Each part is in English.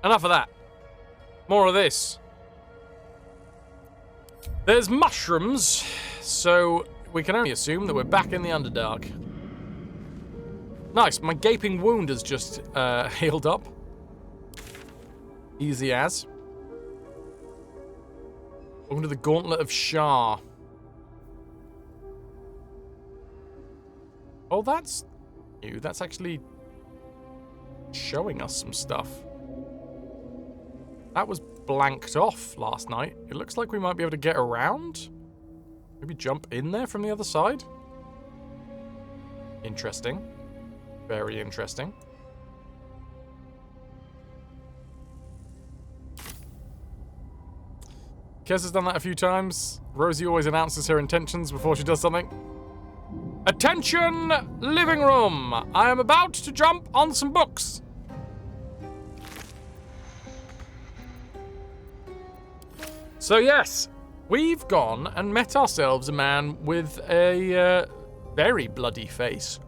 Enough of that. More of this. There's mushrooms, so we can only assume that we're back in the Underdark. Nice, my gaping wound has just healed up. Easy as. Welcome to the Gauntlet of Shar. Oh, that's new. That's actually showing us some stuff. That was blanked off last night. It looks like we might be able to get around. Maybe jump in there from the other side. Interesting. Very interesting. Kez has done that a few times. Rosie always announces her intentions before she does something. Attention, living room! I am about to jump on some books. So yes, we've gone and met ourselves a man with a very bloody face.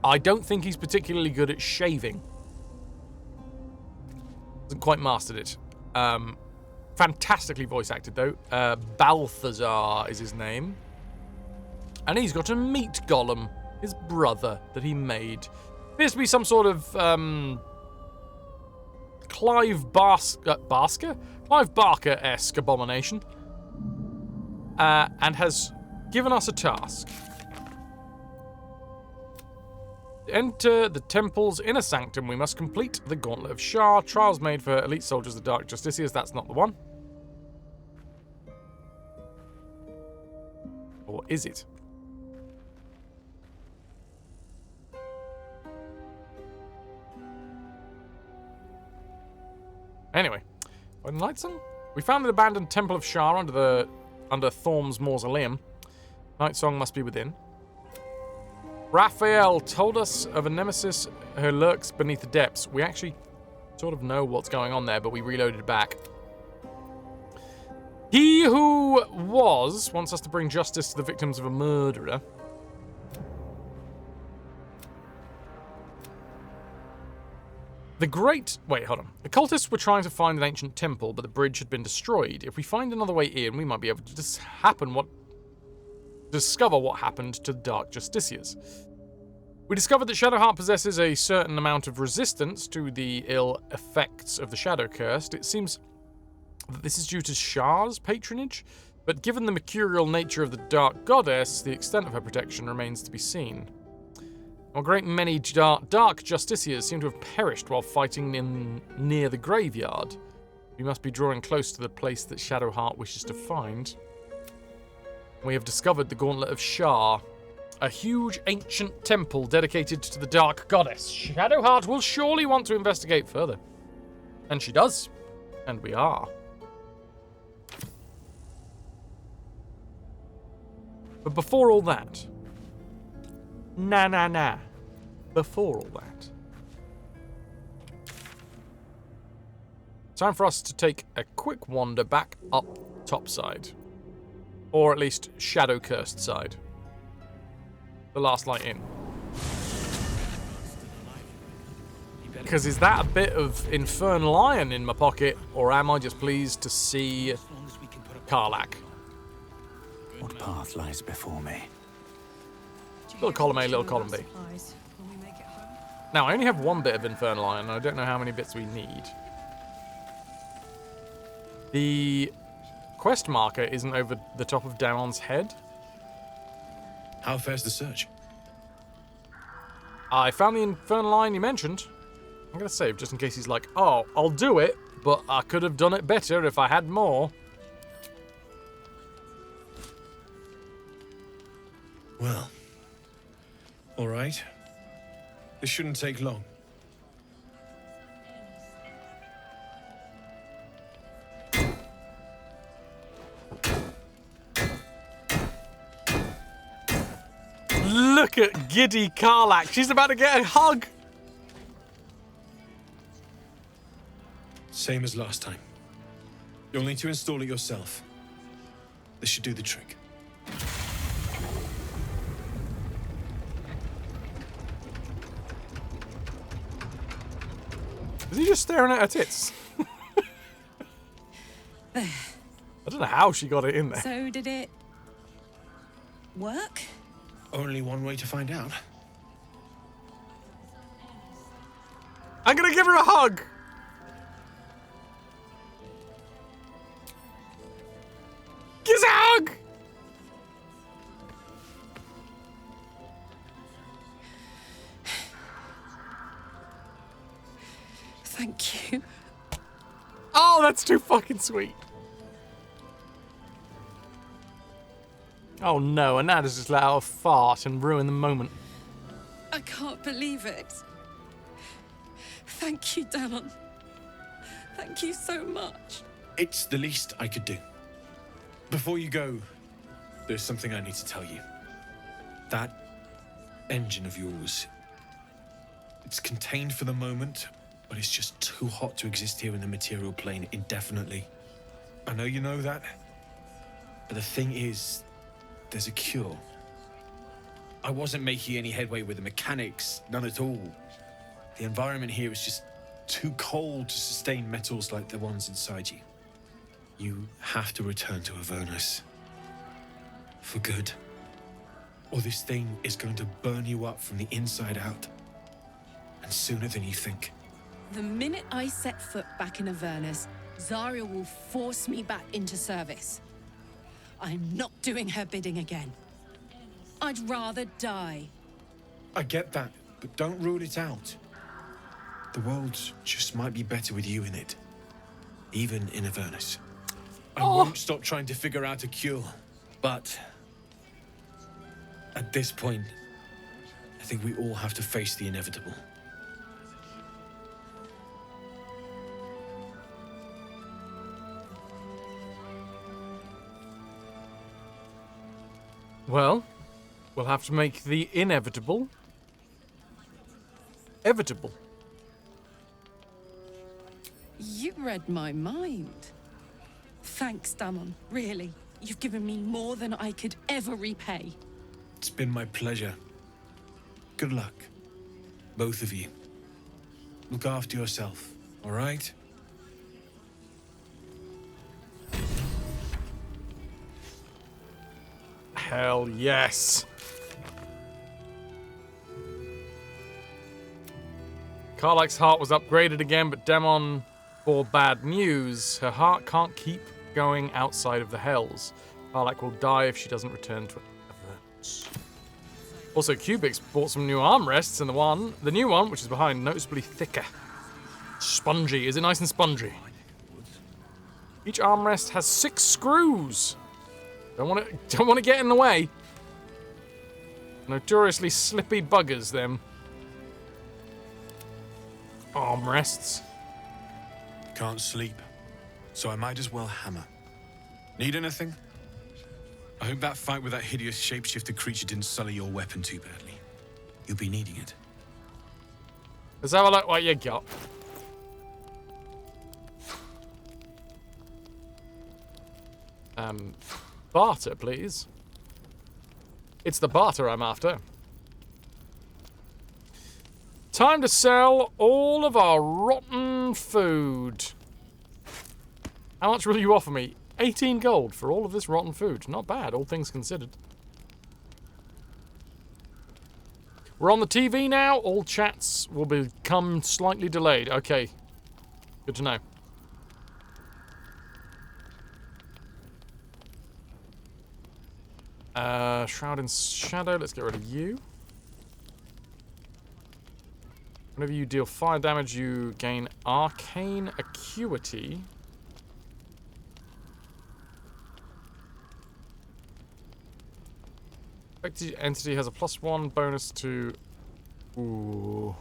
I don't think he's particularly good at shaving. Hasn't quite mastered it. Fantastically voice acted though. Balthazar is his name. And he's got a meat golem, his brother, that he made. Appears to be some sort of Clive Barker-esque abomination. And has given us a task. To enter the temple's inner sanctum, we must complete the Gauntlet of Shar. Trials made for elite soldiers of the Dark Justiciars. That's not the one. Or is it? Anyway, when Lightsong, we found the abandoned Temple of Shar under Thorm's mausoleum. Nightsong must be within. Raphael told us of a nemesis who lurks beneath the depths. We actually sort of know what's going on there, but we reloaded back. He who wants us to bring justice to the victims of a murderer. Wait, hold on. The cultists were trying to find an ancient temple, but the bridge had been destroyed. If we find another way in, we might be able to discover what happened to the Dark Justiciars. We discovered that Shadowheart possesses a certain amount of resistance to the ill effects of the Shadow Curse. It seems that this is due to Shar's patronage, but given the mercurial nature of the Dark Goddess, the extent of her protection remains to be seen. A great many dark justiciars seem to have perished while fighting near the graveyard. We must be drawing close to the place that Shadowheart wishes to find. We have discovered the Gauntlet of Shar, a huge ancient temple dedicated to the Dark Goddess. Shadowheart will surely want to investigate further. And she does. And we are. But before all that... Before all that... time for us to take a quick wander back up topside. Or at least shadow-cursed side. The last light in. Because is that a bit of infernal iron in my pocket, or am I just pleased to see Karlach? What path lies before me? Little column A, little column B. Now, I only have one bit of infernal iron, and I don't know how many bits we need. The quest marker isn't over the top of Damon's head. How fares the search? I found the infernal iron you mentioned. I'm going to save just in case he's like, oh, I'll do it, but I could have done it better if I had more. Well, all right. This shouldn't take long. Look at giddy Karlach. She's about to get a hug. Same as last time. You'll need to install it yourself. This should do the trick. Is he you just staring at her tits? There. I don't know how she got it in there. So did it work? Only one way to find out. I'm gonna give her a hug! Give us a hug! Thank you. Oh, that's too fucking sweet. Oh no, and Nada's just let out a fart and ruin the moment. I can't believe it. Thank you, Damon. Thank you so much. It's the least I could do. Before you go, there's something I need to tell you. That engine of yours, it's contained for the moment, but it's just too hot to exist here in the material plane indefinitely. I know you know that, but the thing is, there's a cure. I wasn't making any headway with the mechanics, none at all. The environment here is just too cold to sustain metals like the ones inside you. You have to return to Avernus. For good. Or this thing is going to burn you up from the inside out. And sooner than you think. The minute I set foot back in Avernus, Zarya will force me back into service. I'm not doing her bidding again. I'd rather die. I get that, but don't rule it out. The world just might be better with you in it. Even in Avernus. I won't stop trying to figure out a cure, but at this point, I think we all have to face the inevitable. Well, we'll have to make the inevitable evitable. You read my mind. Thanks, Damon. Really. You've given me more than I could ever repay. It's been my pleasure. Good luck, both of you. Look after yourself, all right? Hell yes. Karlach's heart was upgraded again, but Demon bore bad news. Her heart can't keep going outside of the Hells. Karlach will die if she doesn't return to Avernus. Also, Kubik's bought some new armrests, and the new one, which is behind, noticeably thicker. Spongy. Is it nice and spongy? Each armrest has 6 screws. Don't want to get in the way. Notoriously slippy buggers, them. Armrests. Can't sleep, so I might as well hammer. Need anything? I hope that fight with that hideous shapeshifter creature didn't sully your weapon too badly. You'll be needing it. Let's have a look what you got. Barter, please. It's the barter I'm after. Time to sell all of our rotten food. How much will you offer me? 18 gold for all of this rotten food. Not bad, all things considered. We're on the TV now. All chats will become slightly delayed. Okay. Good to know. Shroud in Shadow. Let's get rid of you. Whenever you deal fire damage, you gain arcane acuity. Affected entity has a +1 bonus to... Ooh.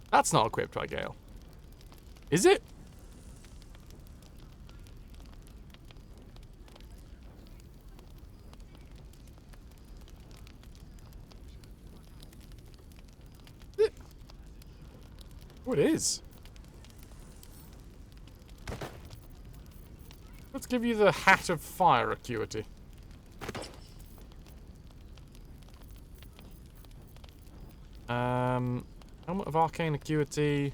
That's not equipped by Gale. Is it? Oh, it is. Let's give you the Hat of Fire acuity. Helmet of Arcane Acuity.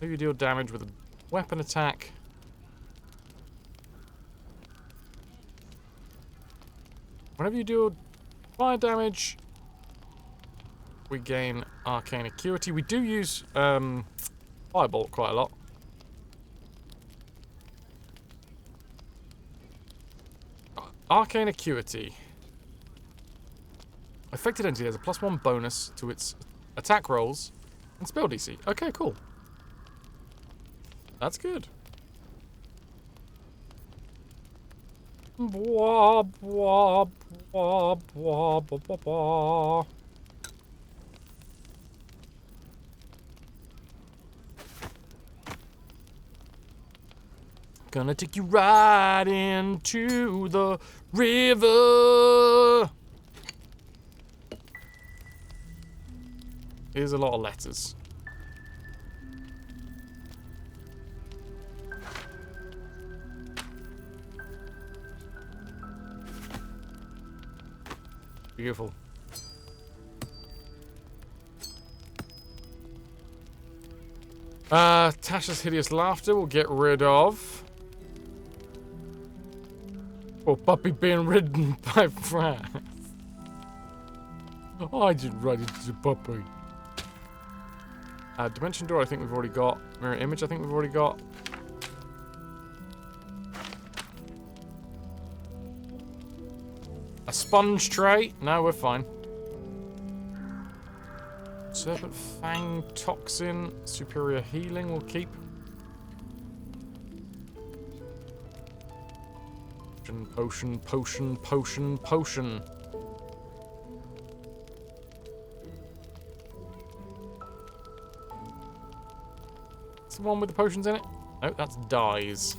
Maybe you deal damage with a weapon attack. Whenever you deal fire damage, we gain Arcane Acuity. We do use Firebolt quite a lot. Arcane Acuity. Affected entity has a +1 bonus to its attack rolls and spell DC. Okay, cool. That's good. Blah, blah, blah, blah, blah, blah, blah. Gonna take you right into the river. Here's a lot of letters. Beautiful. Tasha's hideous laughter we'll get rid of. Or puppy being ridden by Fraz. I didn't write it to the puppy. Dimension door I think we've already got. Mirror image I think we've already got. A sponge tray? No, we're fine. Serpent Fang Toxin. Superior healing we'll keep. Potion, potion, potion, potion. It's the one with the potions in it? No, that's dyes.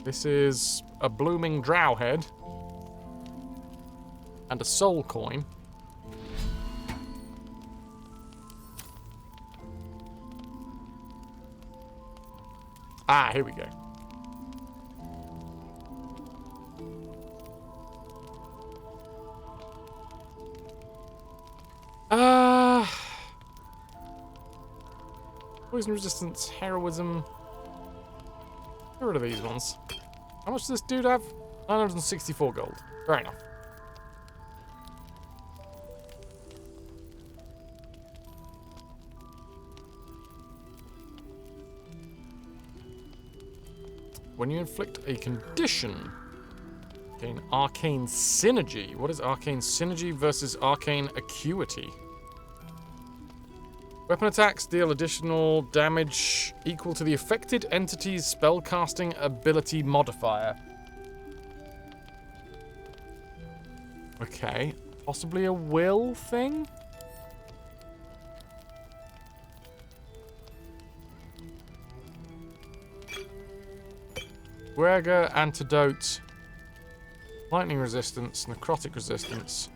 This is a blooming drow head. And a soul coin. Ah, here we go. Poison resistance, heroism. Get rid of these ones. How much does this dude have? 964 gold. Fair enough. When you inflict a condition, gain arcane synergy. What is arcane synergy versus arcane acuity? Weapon attacks deal additional damage equal to the affected entity's spellcasting ability modifier. Okay, possibly a will thing? Dweger, antidote, lightning resistance, necrotic resistance.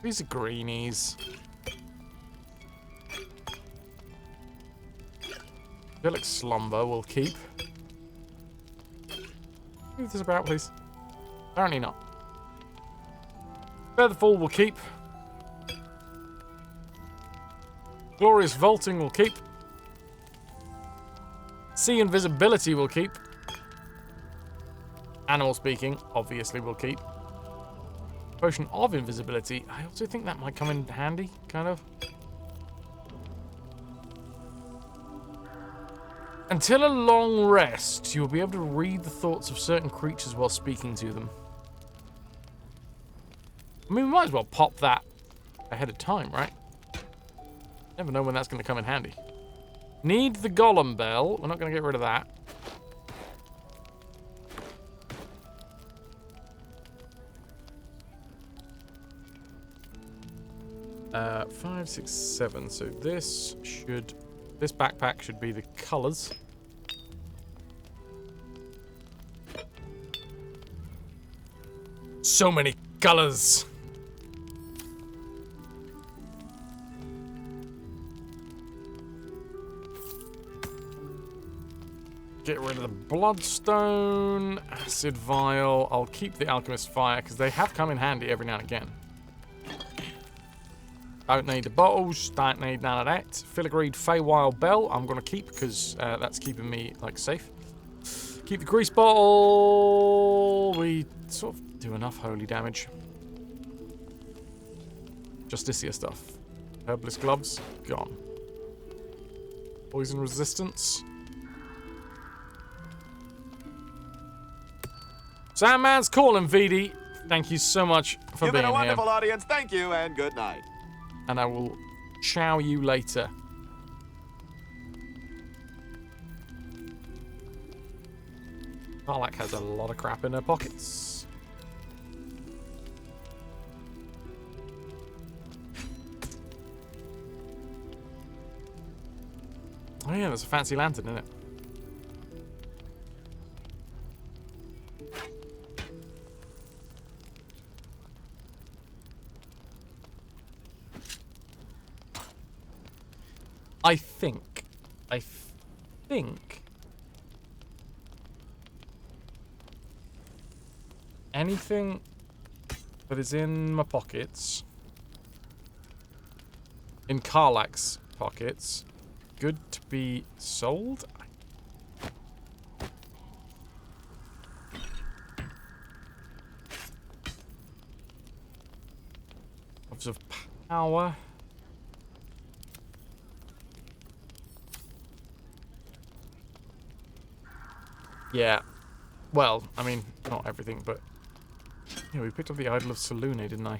These are greenies. Angelic slumber we'll keep. Move this about, please. Apparently not. Featherfall we'll keep. Glorious vaulting we'll keep. Sea invisibility we'll keep. Animal speaking, obviously we'll keep. Potion of invisibility. I also think that might come in handy, kind of. Until a long rest, you will be able to read the thoughts of certain creatures while speaking to them. I mean, we might as well pop that ahead of time, right? Never know when that's going to come in handy. Need the golem bell. We're not going to get rid of that. Five, six, seven. So this backpack should be the colors. So many colors. Get rid of the bloodstone, acid vial. I'll keep the alchemist fire because they have come in handy every now and again. Don't need the bottles, don't need none of that. Filigreed Feywild Bell I'm going to keep because that's keeping me, like, safe. Keep the grease bottle. We sort of do enough holy damage. Justicia stuff. Herbalist gloves, gone. Poison resistance. Sandman's calling, VD. Thank you so much for being here. You've been a wonderful audience. Thank you and good night. And I will chow you later. Karlak has a lot of crap in her pockets. Oh yeah, there's a fancy lantern in it. I think anything that is in my pockets, in Karlak's pockets, good to be sold. Gloves of power. Yeah. Well, I mean, not everything, but... Yeah, we picked up the Idol of Selune, didn't I?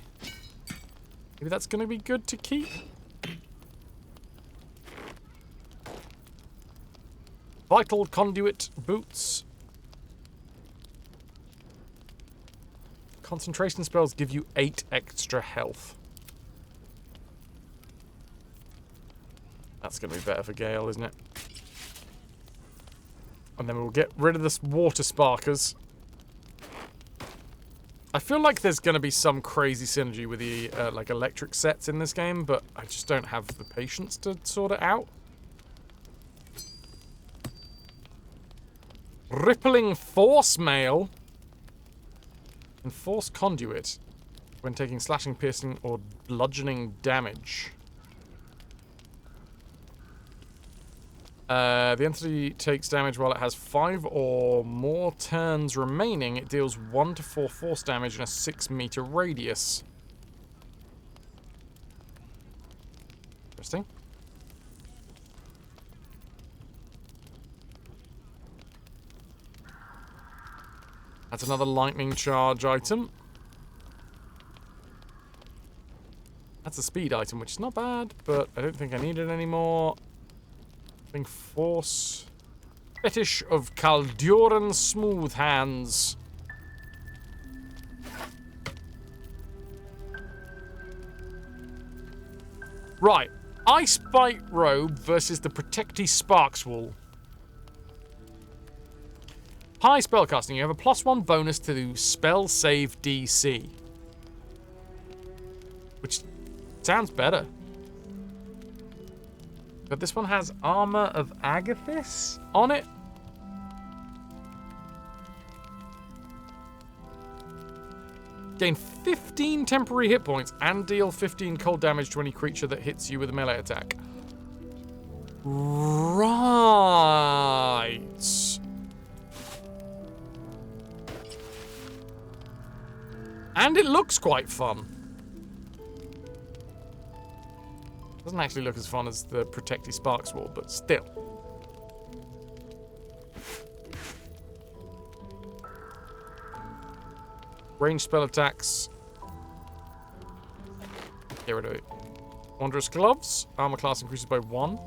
Maybe that's going to be good to keep? Vital Conduit Boots. Concentration spells give you 8 extra health. That's going to be better for Gale, isn't it? And then we'll get rid of this water sparkers. I feel like there's going to be some crazy synergy with the like electric sets in this game, but I just don't have the patience to sort it out. Rippling Force Mail. Enforce Conduit. When taking slashing, piercing, or bludgeoning damage. The entity takes damage while it has 5 or more turns remaining. It deals 1 to 4 force damage in a 6-meter radius. Interesting. That's another lightning charge item. That's a speed item, which is not bad, but I don't think I need it anymore. Force. Fetish of Calduran Smooth Hands. Right. Ice Bite Robe versus the Protecty Sparkswool. High spellcasting. You have a +1 bonus to the spell save DC. Which sounds better. But this one has Armor of Agathis on it. Gain 15 temporary hit points and deal 15 cold damage to any creature that hits you with a melee attack. Right. And it looks quite fun. Doesn't actually look as fun as the Protecty Sparkswool, but still. Range spell attacks. Get rid of it. Wondrous Gloves. Armor class increases by 1.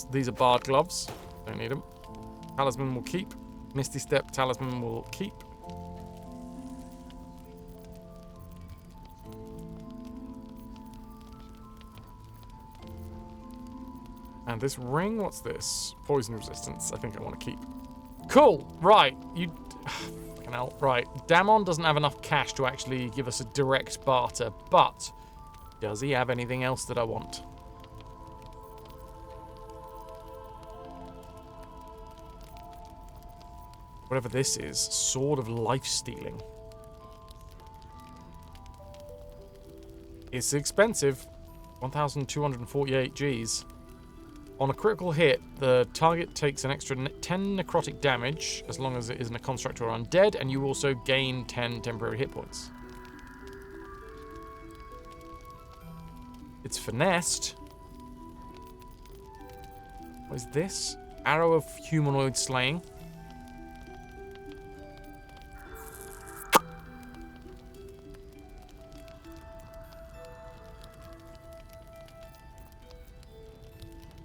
These are Bard Gloves. Don't need them. Talisman will keep. Misty Step Talisman will keep. And this ring, what's this? Poison resistance, I think I want to keep. Cool, right, fucking hell, right. Damon doesn't have enough cash to actually give us a direct barter, but does he have anything else that I want? Whatever this is. Sword of life stealing. It's expensive. 1,248 Gs. On a critical hit, the target takes an extra 10 necrotic damage as long as it isn't a construct or undead, and you also gain 10 temporary hit points. It's finessed. What is this? Arrow of humanoid slaying.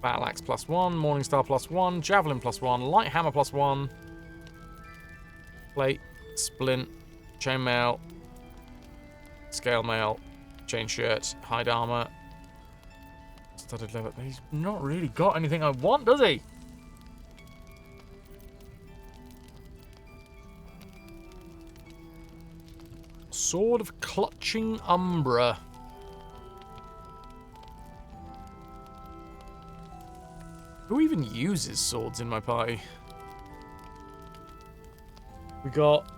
Battle Axe +1, Morningstar +1, Javelin +1, Light Hammer +1, Plate, Splint, Chainmail, Scale Mail, Chain Shirt, Hide Armor, Studded Leather. He's not really got anything I want, does he? Sword of Clutching Umbra. Who even uses swords in my party? We got...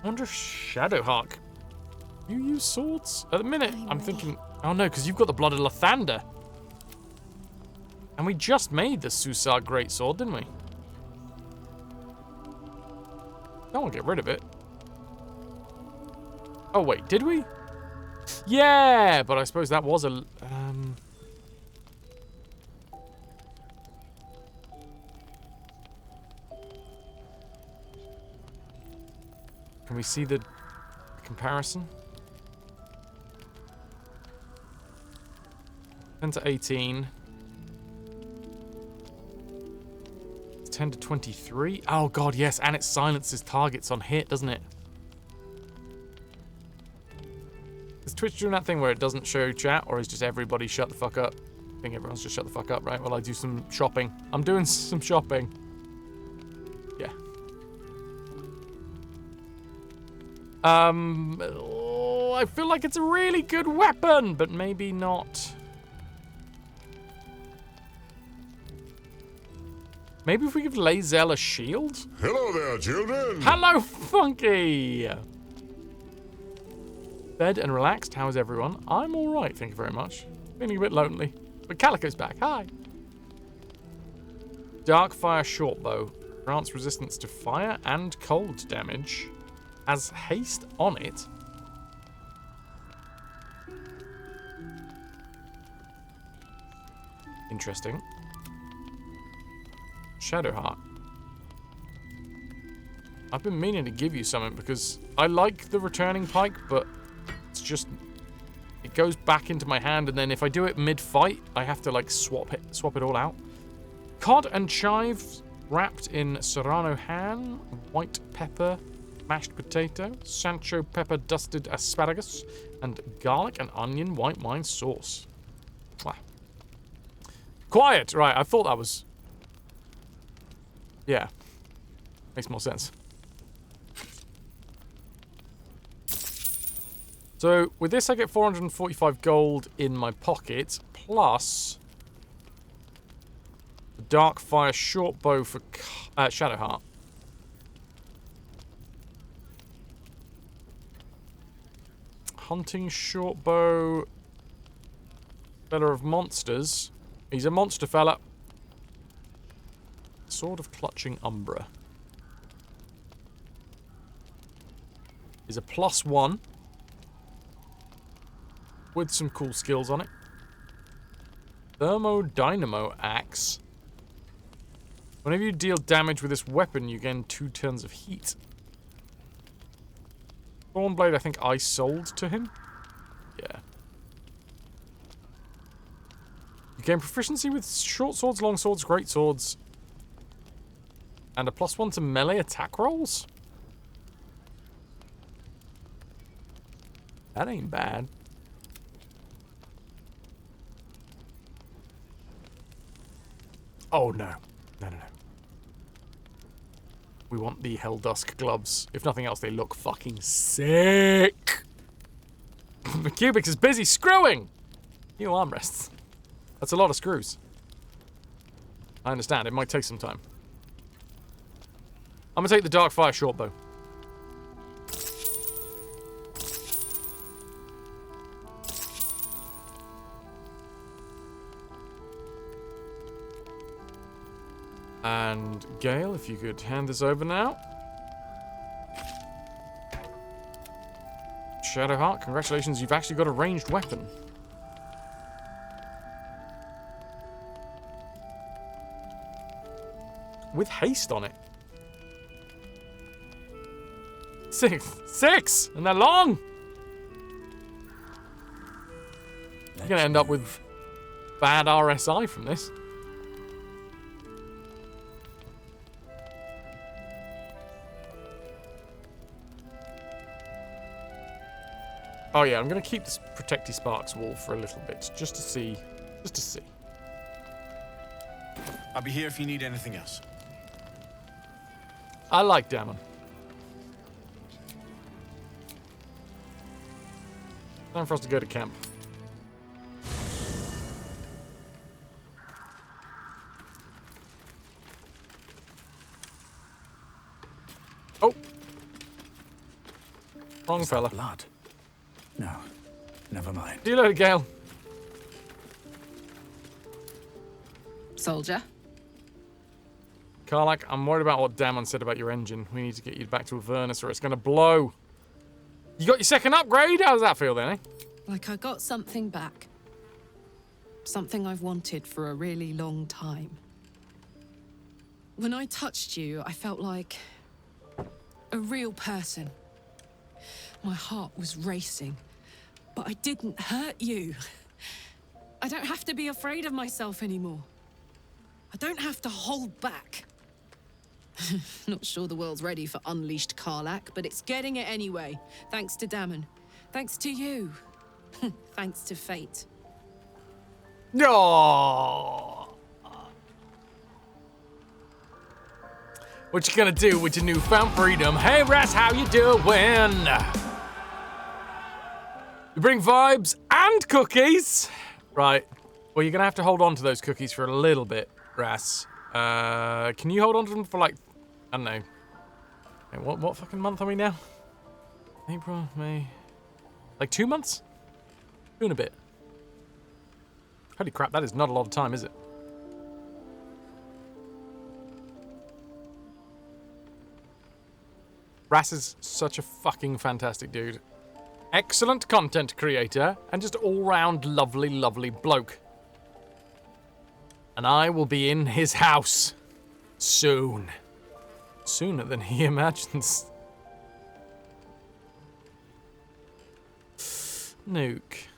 I wonder if Shadowhawk. You use swords? At the minute, I'm thinking... Oh no, because you've got the Blood of Lathander. And we just made the Susar Greatsword, didn't we? Don't want to get rid of it. Oh wait, did we? Yeah, but I suppose that was a... Can we see the comparison? 10 to 18. It's 10 to 23. Oh god, yes, and it silences targets on hit, doesn't it? Is Twitch doing that thing where it doesn't show chat, or is just everybody shut the fuck up? I think everyone's just shut the fuck up, right? Well, I do some shopping. I'm doing some shopping. Yeah. I feel like it's a really good weapon, but maybe not. Maybe if we give Lae'zel a shield? Hello there, children! Hello, Funky! Fed and relaxed, how is everyone? I'm alright, thank you very much. Feeling a bit lonely. But Calico's back, hi! Darkfire Shortbow. Grants resistance to fire and cold damage. Has haste on it. Interesting. Shadowheart. I've been meaning to give you something because I like the returning pike, but it's just... It goes back into my hand, and then if I do it mid-fight, I have to, like, swap it all out. Cod and chives wrapped in serrano ham, white pepper, mashed potato, Sancho pepper dusted asparagus, and garlic and onion white wine sauce. Wow. Quiet! Right, I thought that was... Yeah. Makes more sense. So, with this I get 445 gold in my pocket, plus the Darkfire Shortbow for Shadowheart. Hunting Shortbow, Fella of Monsters. He's a monster fella. Sword of Clutching Umbra. Is a +1. With some cool skills on it. Thermodynamo Axe. Whenever you deal damage with this weapon, you gain 2 turns of heat. Thornblade, I think I sold to him. Yeah. You gain proficiency with short swords, long swords, great swords. And a +1 to melee attack rolls? That ain't bad. Oh, no. No. We want the Helldusk gloves. If nothing else, they look fucking sick. The Cubic is busy screwing. New armrests. That's a lot of screws. I understand. It might take some time. I'm gonna take the Darkfire shortbow. And Gale, if you could hand this over now. Shadowheart, congratulations, you've actually got a ranged weapon. With haste on it. Six! And they're long! You're gonna end up with bad RSI from this. Oh yeah, I'm gonna keep this Protecty Sparks wall for a little bit, just to see. I'll be here if you need anything else. I like Damon. Time for us to go to camp. Oh. Wrong fella. Blood. No, never mind. See you later, Gale. Soldier? Karlach, I'm worried about what Damon said about your engine. We need to get you back to Avernus or it's going to blow. You got your second upgrade? How does that feel then, eh? Like I got something back. Something I've wanted for a really long time. When I touched you, I felt like a real person. My heart was racing, but I didn't hurt you. I don't have to be afraid of myself anymore. I don't have to hold back. Not sure the world's ready for unleashed Karlach, but it's getting it anyway. Thanks to Damon. Thanks to you. Thanks to fate. No. What you gonna do with your newfound freedom? Hey, Ras, how you doing? You bring vibes and cookies. Right. Well, you're gonna have to hold on to those cookies for a little bit, Ras. Can you hold on to them for like, I don't know. Wait, what fucking month are we now? April, May. Like 2 months? 2 and a bit. Holy crap, that is not a lot of time, is it? Ras is such a fucking fantastic dude. Excellent content creator, and just all-round lovely, lovely bloke. And I will be in his house. Soon. Sooner than he imagines. Nuke.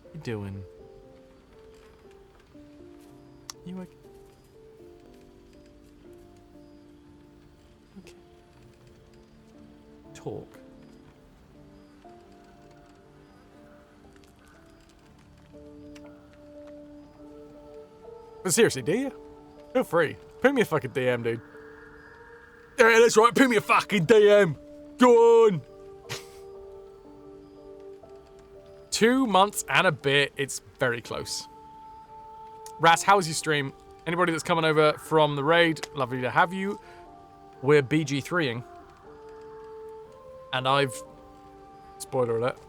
What you doing? You okay? Okay. Talk. But seriously, do you? Feel free. Put me a fucking DM, dude. Yeah, that's right. Put me a fucking DM. Go on. 2 months and a bit. It's very close. Ras, how was your stream? Anybody that's coming over from the raid, lovely to have you. We're BG3ing. And I've, spoiler alert,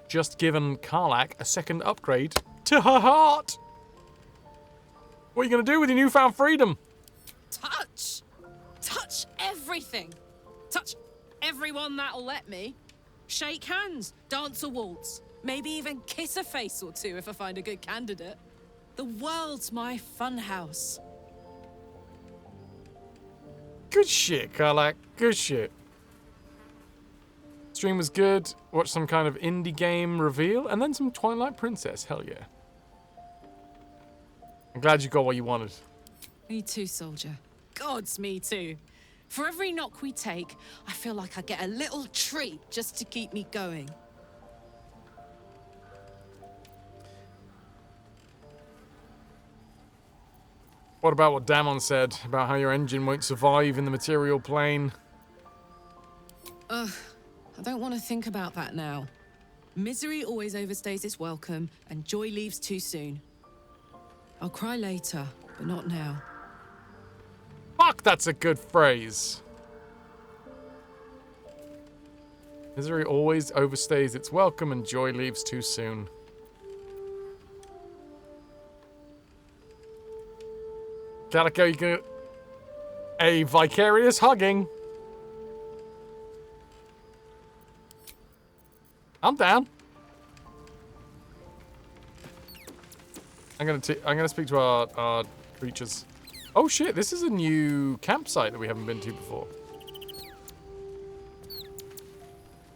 just given Karlach a second upgrade to her heart. What are you going to do with your newfound freedom? Touch! Touch everything! Touch everyone that'll let me. Shake hands, dance a waltz, maybe even kiss a face or two if I find a good candidate. The world's my funhouse. Good shit, Karlach. Good shit. Stream was good. Watched some kind of indie game reveal, and then some Twilight Princess. Hell yeah. I'm glad you got what you wanted. Me too, soldier. Gods, me too. For every knock we take, I feel like I get a little treat just to keep me going. What about what Damon said about how your engine won't survive in the material plane? Ugh, I don't want to think about that now. Misery always overstays its welcome, and joy leaves too soon. I'll cry later, but not now. That's a good phrase. Misery always overstays its welcome and joy leaves too soon. Calico, you get a vicarious hugging. I'm down. I'm gonna speak to our creatures. Oh shit, this is a new campsite that we haven't been to before.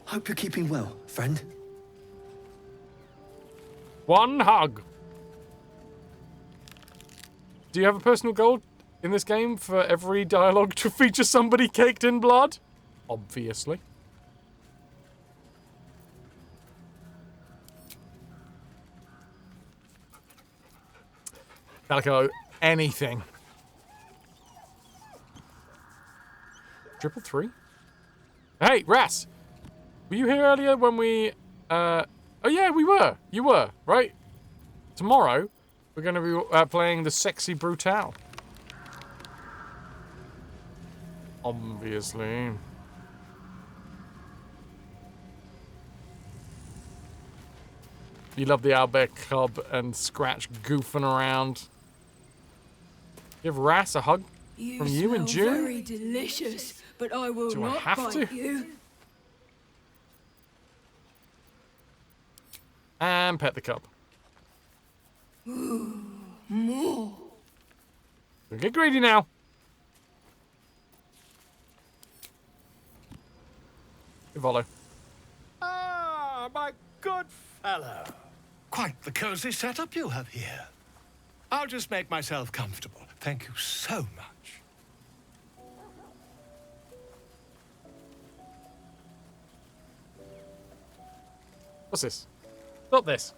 Hope you're keeping well, friend. One hug. Do you have a personal goal in this game for every dialogue to feature somebody caked in blood? Obviously. Calico, anything. 333? Hey, Ras! Were you here earlier when we... Oh yeah, we were. You were, right? Tomorrow, we're going to be playing the Sexy Brutale. Obviously. You love the Owlbear Cub and Scratch goofing around. Give Ras a hug from you in June? Very delicious, but I will Do I not have bite to? you. And pet the cub. More. Don't get greedy now. Give Volo. Ah, my good fellow. Quite the cozy setup you have here. I'll just make myself comfortable. Thank you so much. What's this? Not this.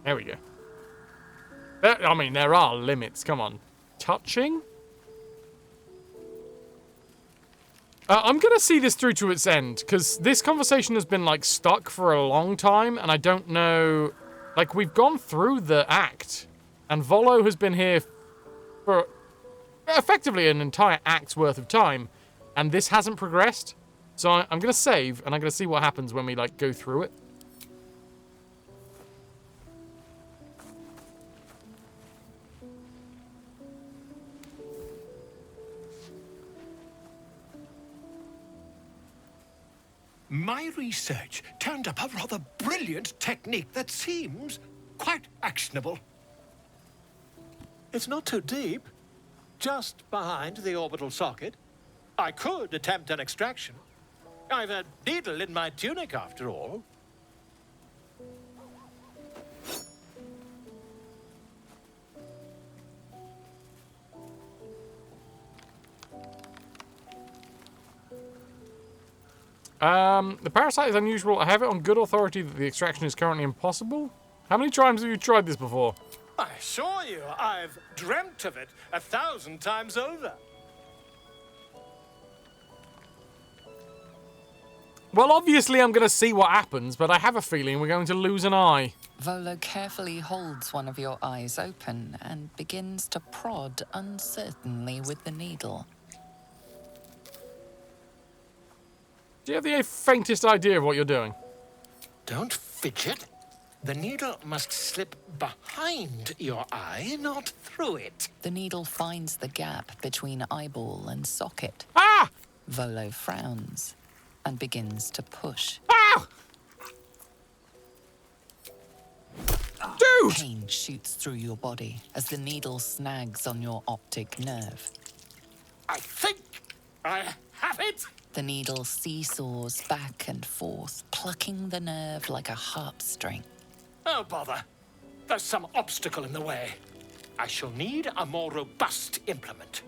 There we go. I mean, there are limits. Come on. Touching? I'm going to see this through to its end, because this conversation has been, like, stuck for a long time, and I don't know... Like, we've gone through the act, and Volo has been here for effectively an entire act's worth of time, and this hasn't progressed. So I'm going to save, and I'm going to see what happens when we, like, go through it. My research turned up a rather brilliant technique that seems quite actionable. It's not too deep, just behind the orbital socket. I could attempt an extraction. I've a needle in my tunic, after all. The parasite is unusual. I have it on good authority that the extraction is currently impossible. How many times have you tried this before? I assure you, I've dreamt of it 1,000 times over. Well, obviously I'm going to see what happens, but I have a feeling we're going to lose an eye. Volo carefully holds one of your eyes open and begins to prod uncertainly with the needle. Do you have the faintest idea of what you're doing? Don't fidget. The needle must slip behind your eye, not through it. The needle finds the gap between eyeball and socket. Ah! Volo frowns and begins to push. Ah! Dude! Pain shoots through your body as the needle snags on your optic nerve. I think I have it. The needle seesaws back and forth, plucking the nerve like a harp string. Oh, bother. There's some obstacle in the way. I shall need a more robust implement.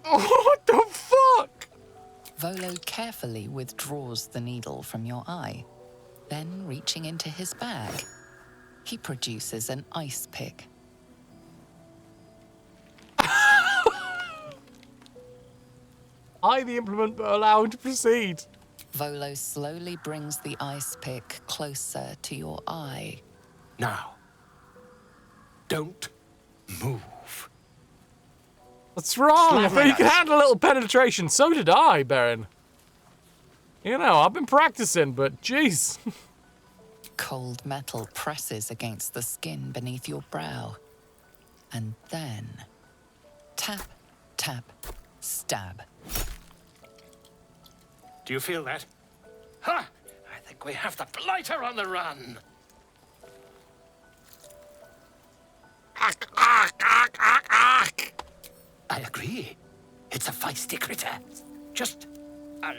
What the fuck? Volo carefully withdraws the needle from your eye. Then, reaching into his bag, he produces an ice pick. I, the implement, but allow him to proceed. Volo slowly brings the ice pick closer to your eye. Now, don't move. What's wrong? Slap I thought you my could eyes. handle a little penetration. So did I, Baron. You know, I've been practicing, but jeez. Cold metal presses against the skin beneath your brow. And then, tap, tap, stab. Do you feel that? Ha! I think we have the blighter on the run. I agree. It's a feisty critter. Just a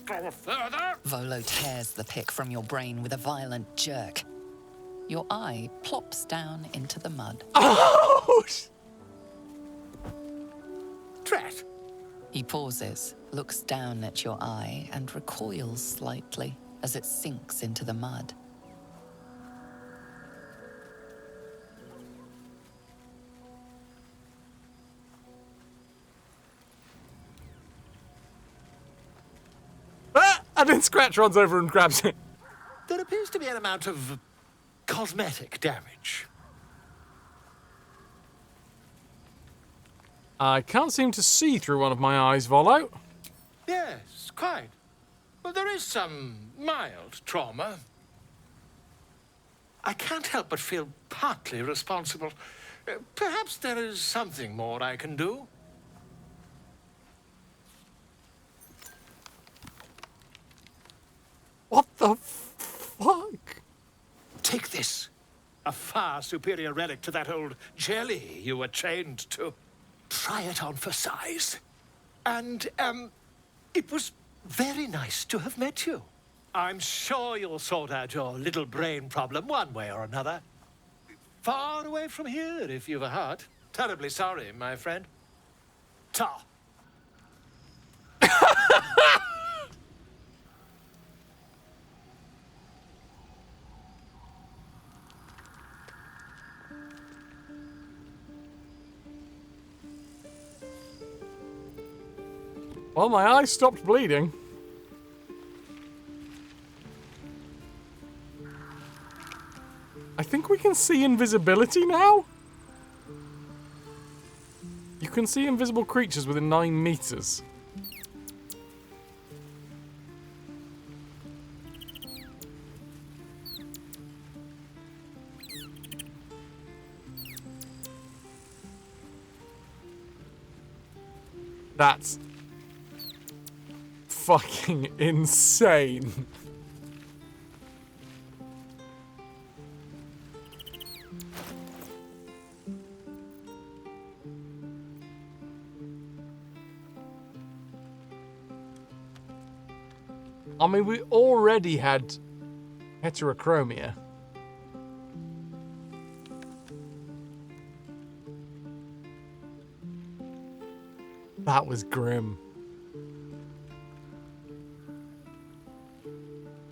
little further. Volo tears the pick from your brain with a violent jerk. Your eye plops down into the mud. Oh! Drat. He pauses, looks down at your eye, and recoils slightly as it sinks into the mud. Ah! And then Scratch runs over and grabs it. There appears to be an amount of cosmetic damage. I can't seem to see through one of my eyes, Volo. Yes, quite. But there is some mild trauma. I can't help but feel partly responsible. Perhaps there is something more I can do. What the fuck? Take this. A far superior relic to that old jelly you were chained to. Try it on for size. And, it was very nice to have met you. I'm sure you'll sort out your little brain problem one way or another. Far away from here, if you've a heart. Terribly sorry, my friend. Ta. Well, my eye stopped bleeding. I think we can see invisibility now? You can see invisible creatures within 9 meters. That's fucking insane. I mean, we already had heterochromia. That was grim.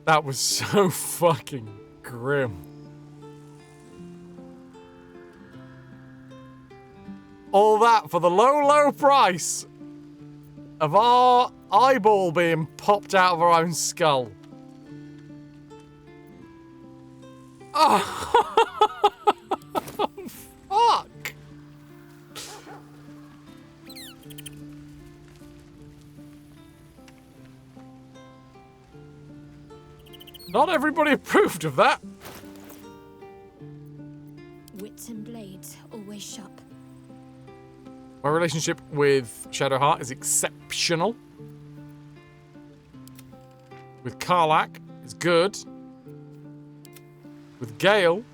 That was so fucking grim. All that for the low, low price of our eyeball being popped out of our own skull. Oh, fuck. Not everybody approved of that. Wits and blades always sharp. My relationship with Shadowheart is exceptional. With Karlach is good. With Gale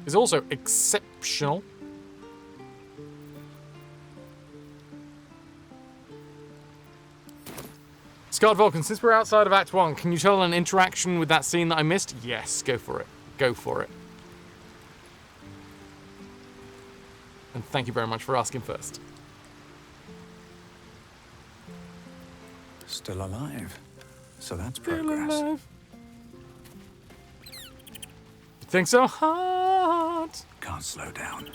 is also exceptional. Scarred Vulcan, since we're outside of Act 1, can you tell an interaction with that scene that I missed? Yes, go for it. Go for it. And thank you very much for asking first. Still alive. So that's Still progress. alive. You think so? Hard. Can't slow down.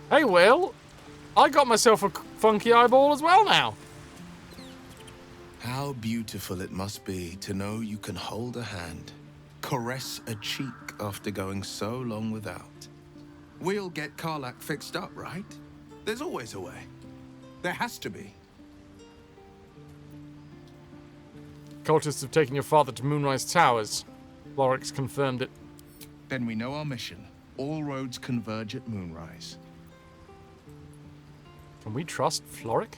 Hey, Will. I got myself a funky eyeball as well now. How beautiful it must be to know you can hold a hand, caress a cheek after going so long without. We'll get Karlak fixed up, right? There's always a way. There has to be. Cultists have taken your father to Moonrise Towers. Florix confirmed it. Then we know our mission. All roads converge at Moonrise. Can we trust Floric?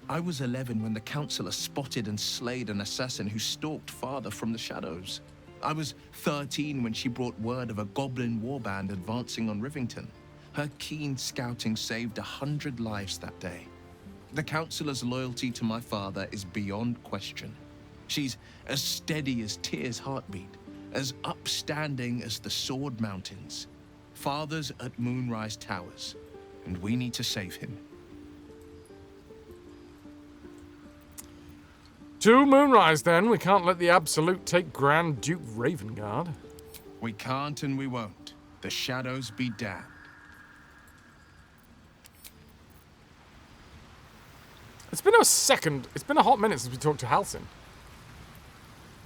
I was 11 when the Councillor spotted and slayed an assassin who stalked father from the shadows. I was 13 when she brought word of a goblin warband advancing on Rivington. Her keen scouting saved 100 lives that day. The Councillor's loyalty to my father is beyond question. She's as steady as Tyr's heartbeat, as upstanding as the Sword Mountains. Father's at Moonrise Towers, and we need to save him. To Moonrise, then. We can't let the Absolute take Grand Duke Ravengard. We can't and we won't. The shadows be damned. It's been a hot minute since we talked to Halsin.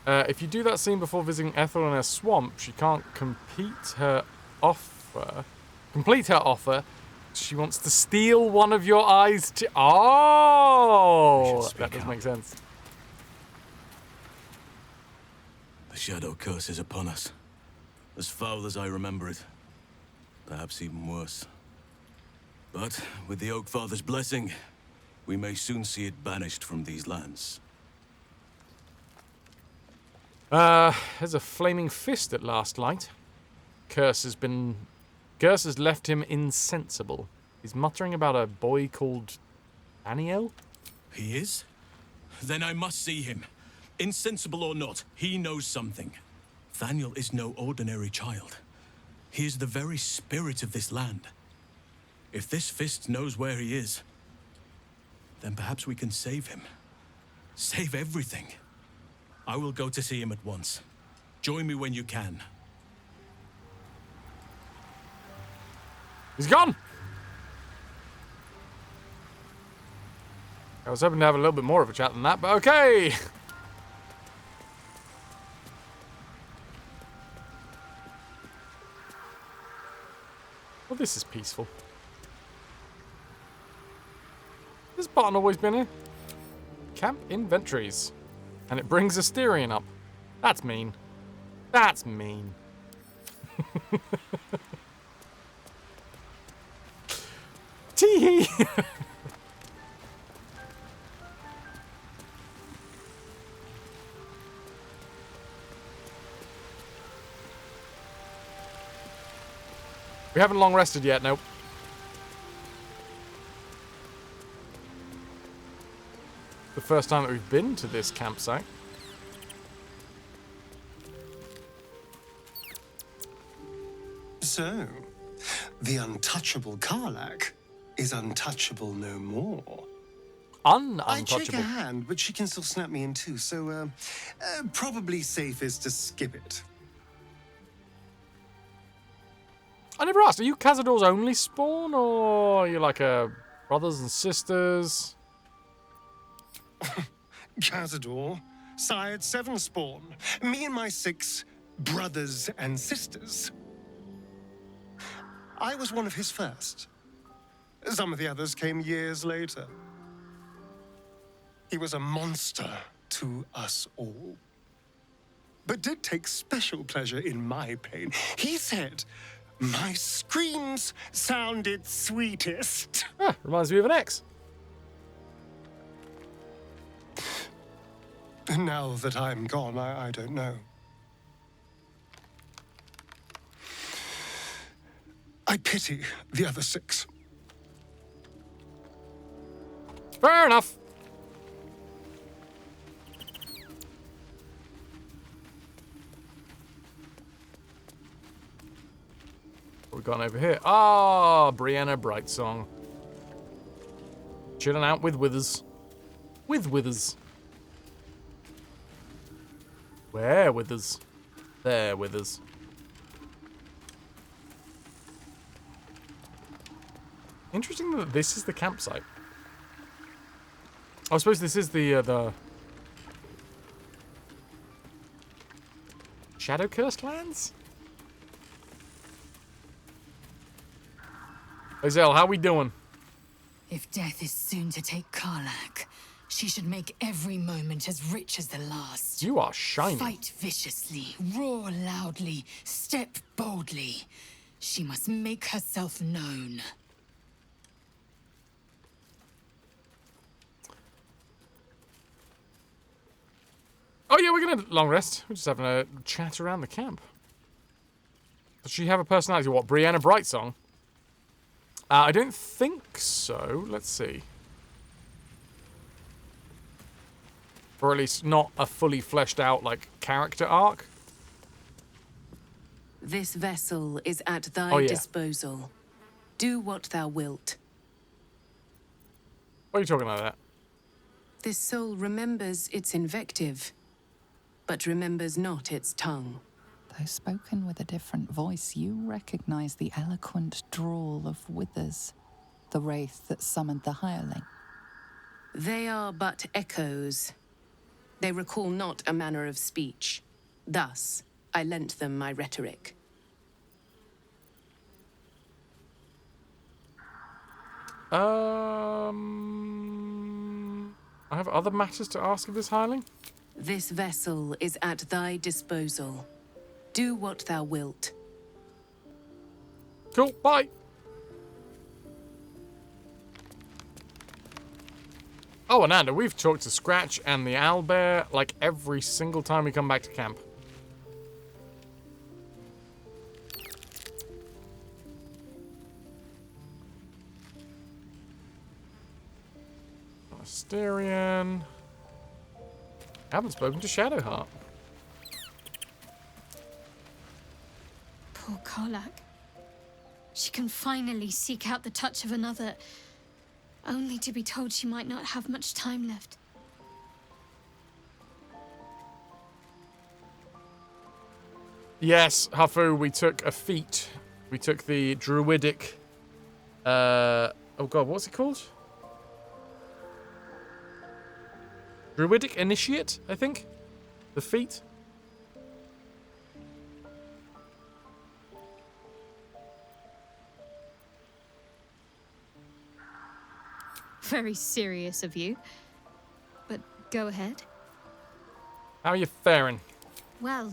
If you do that scene before visiting Ethel in her swamp, she can't complete her offer. She wants to steal one of your eyes to... Oh! That does make sense. The shadow curse is upon us. As foul as I remember it. Perhaps even worse. But with the Oak Father's blessing, we may soon see it banished from these lands. There's a flaming fist at last light. Curse has left him insensible. He's muttering about a boy called Aniel? He is? Then I must see him. Insensible or not, he knows something. Thaniel is no ordinary child. He is the very spirit of this land. If this fist knows where he is, then perhaps we can save him. Save everything. I will go to see him at once. Join me when you can. He's gone! I was hoping to have a little bit more of a chat than that, but okay! Well, this is peaceful. Has Barton always been here? Camp inventories. And it brings Asterion up. That's mean. That's mean. Tee-hee! We haven't long rested yet, nope. The first time that we've been to this campsite. So, the untouchable Karlak is untouchable no more. I'd shake her hand, but she can still snap me in two, so probably safest to skip it. I never asked, are you Cazador's only spawn, or are you like a brothers and sisters? Cazador, sired 7 spawn. Me and my 6 brothers and sisters. I was one of his first. Some of the others came years later. He was a monster to us all. But did take special pleasure in my pain. He said, my screams sounded sweetest. Ah, reminds me of an ex. Now that I'm gone, I don't know. I pity the other 6. Fair enough. What we got over here? Ah, Brianna Brightsong. Chilling out with Withers. With Withers. Where Withers? There Withers. Interesting that this is the campsite. I suppose this is the Shadow Cursed lands? Hazel, how we doing? If death is soon to take Karlach, she should make every moment as rich as the last. You are shiny. Fight viciously, roar loudly, step boldly. She must make herself known. Oh yeah, we're gonna long rest. We're just having a chat around the camp. Does she have a personality? What, Brianna Brightsong? I don't think so. Let's see. Or at least not a fully fleshed out, like, character arc. This vessel is at thy disposal. Do what thou wilt. What are you talking about that? This soul remembers its invective, but remembers not its tongue. Though spoken with a different voice, you recognize the eloquent drawl of Withers, the wraith that summoned the hireling. They are but echoes. They recall not a manner of speech. Thus, I lent them my rhetoric. I have other matters to ask of this hireling. This vessel is at thy disposal. Do what thou wilt. Cool, bye. Oh, Ananda, we've talked to Scratch and the owlbear like every single time we come back to camp. Asterion. I haven't spoken to Shadowheart. Poor Karlach. She can finally seek out the touch of another, only to be told she might not have much time left. Yes, Hafu, we took a feat. We took the druidic... oh god, what's it called? Druidic Initiate, I think? The feat? Very serious of you. But go ahead. How are you faring? Well,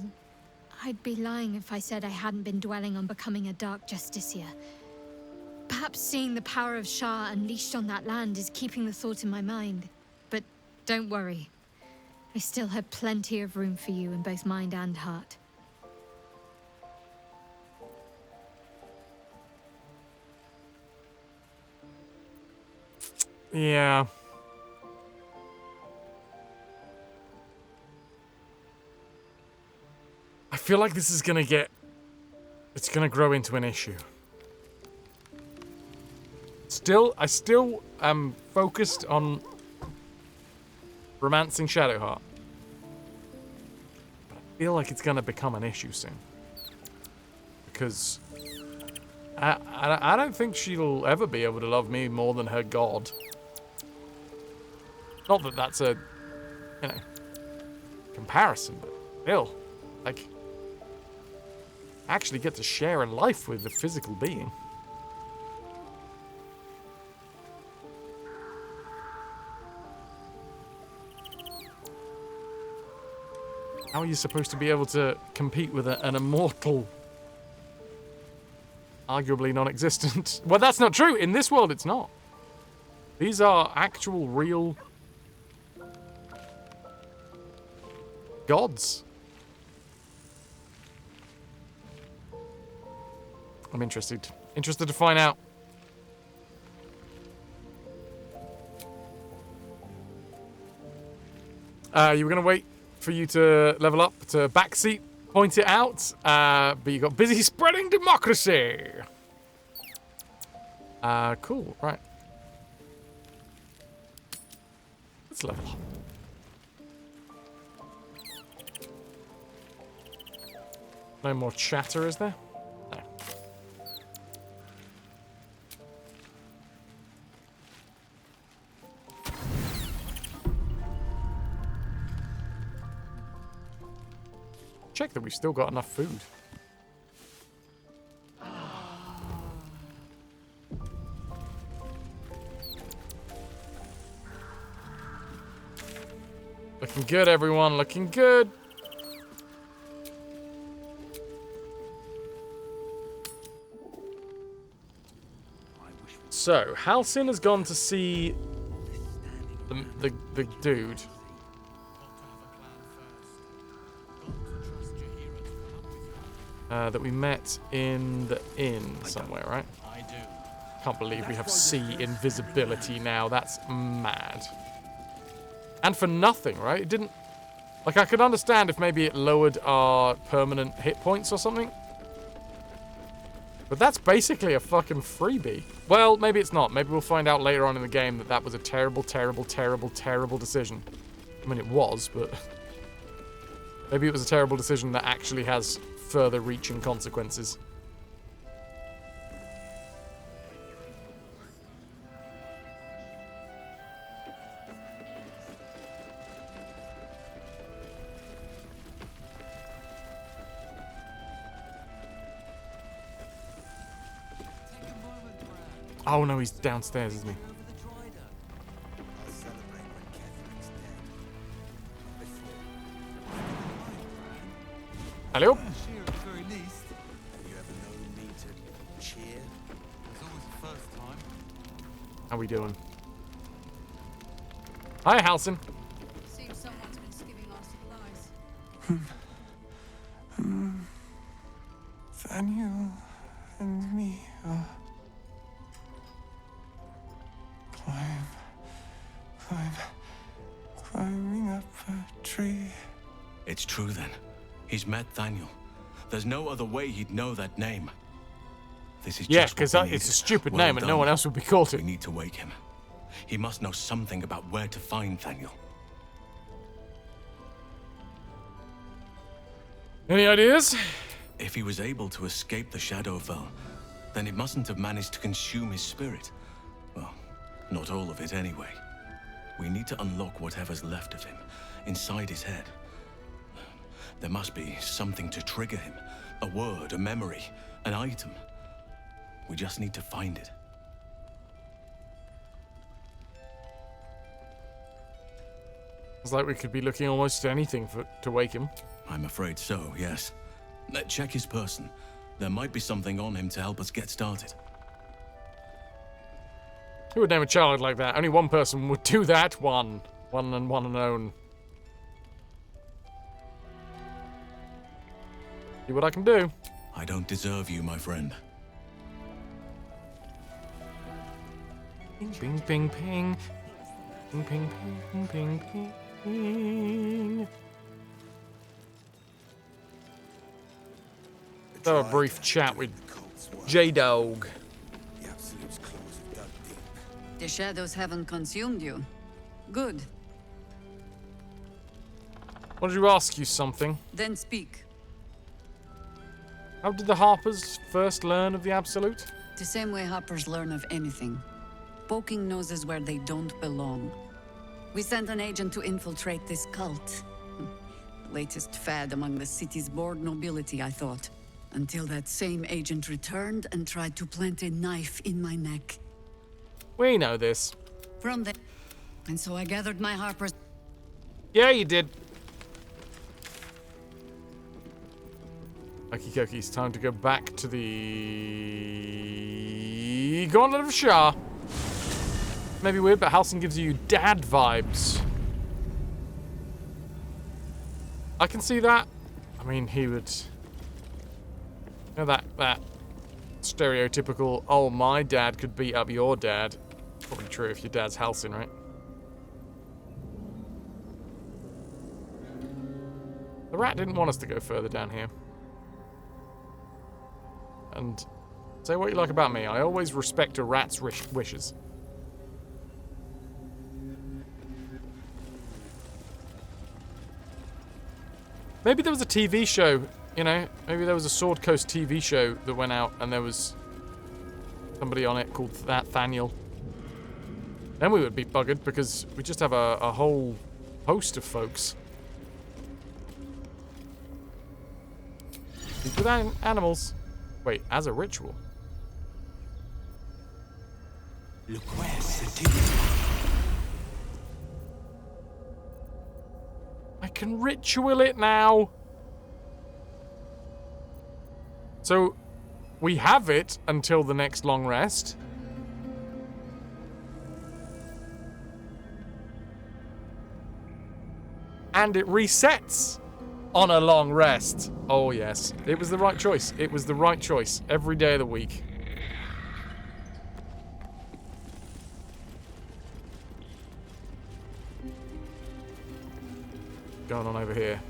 I'd be lying if I said I hadn't been dwelling on becoming a Dark Justiciar. Perhaps seeing the power of Shah unleashed on that land is keeping the thought in my mind. But don't worry. I still have plenty of room for you in both mind and heart. Yeah. I feel like this is gonna get... It's gonna grow into an issue. I still am focused on romancing Shadowheart. But I feel like it's gonna become an issue soon. Because I don't think she'll ever be able to love me more than her god. Not that that's a, you know, comparison, but still, like, I actually get to share a life with a physical being. How are you supposed to be able to compete with an immortal, arguably non-existent? Well, that's not true. In this world, it's not. These are actual, real gods. I'm interested to find out. You were going to wait for you to level up to backseat, point it out, but you got busy spreading democracy. Cool, right. Let's level up. No more chatter, is there? No. fact that we've still got enough food. Looking good, everyone. Looking good. So, Halcyon has gone to see the dude. That we met in the inn somewhere, right? I do. Can't believe we have sea invisibility now. That's mad. And for nothing, right? It didn't... Like, I could understand if maybe it lowered our permanent hit points or something. But that's basically a fucking freebie. Well, maybe it's not. Maybe we'll find out later on in the game that that was a terrible, terrible, terrible, terrible decision. I mean, it was, but... Maybe it was a terrible decision that actually has further reaching consequences. Oh no, he's downstairs, isn't he? Hello? How we doing? Hi, Halcyon. Seems someone's been skimming our supplies. Daniel and me are climbing up a tree. It's true then. He's met Thaniel. There's no other way he'd know that name. This is yeah, just because what we it's a need. stupid Well name and no done. one else would be called it. We need to wake him. He must know something about where to find Thaniel. Any ideas? If he was able to escape the Shadowfell, then it mustn't have managed to consume his spirit. Well, not all of it anyway. We need to unlock whatever's left of him, inside his head. There must be something to trigger him. A word, a memory, an item. We just need to find it. It's like we could be looking almost at anything to wake him. I'm afraid so, yes. Check his person. There might be something on him to help us get started. Who would name a child like that? Only one person would do that. One and one alone. See what I can do. I don't deserve you, my friend. Ping, ping, ping, ping. Ping, ping, ping, ping, ping, ping. Let's have a brief chat with J-Dog. The shadows haven't consumed you. Good. Wanted to ask you something. Then speak. How did the Harpers first learn of the Absolute? The same way hoppers learn of anything. Poking noses where they don't belong. We sent an agent to infiltrate this cult. Latest fad among the city's bored nobility, I thought. Until that same agent returned and tried to plant a knife in my neck. We know this. From there. And so I gathered my Harpers. Yeah, you did. Okie dokie, it's time to go back to the Gauntlet of Shah. Maybe weird, but Halcyon gives you dad vibes. I can see that. I mean, he would... You know, that stereotypical, oh, my dad could beat up your dad. Probably true if your dad's Halcyon, right? The rat didn't want us to go further down here. And say what you like about me, I always respect a rat's wishes. Maybe there was a TV show, you know, maybe there was a Sword Coast TV show that went out and there was somebody on it called Thaniel. Then we would be buggered because we just have a whole host of folks. Speak with animals. Wait, as a ritual. I can ritual it now. So, we have it until the next long rest. And it resets on a long rest. Oh, yes. It was the right choice. It was the right choice every day of the week. Going on over here.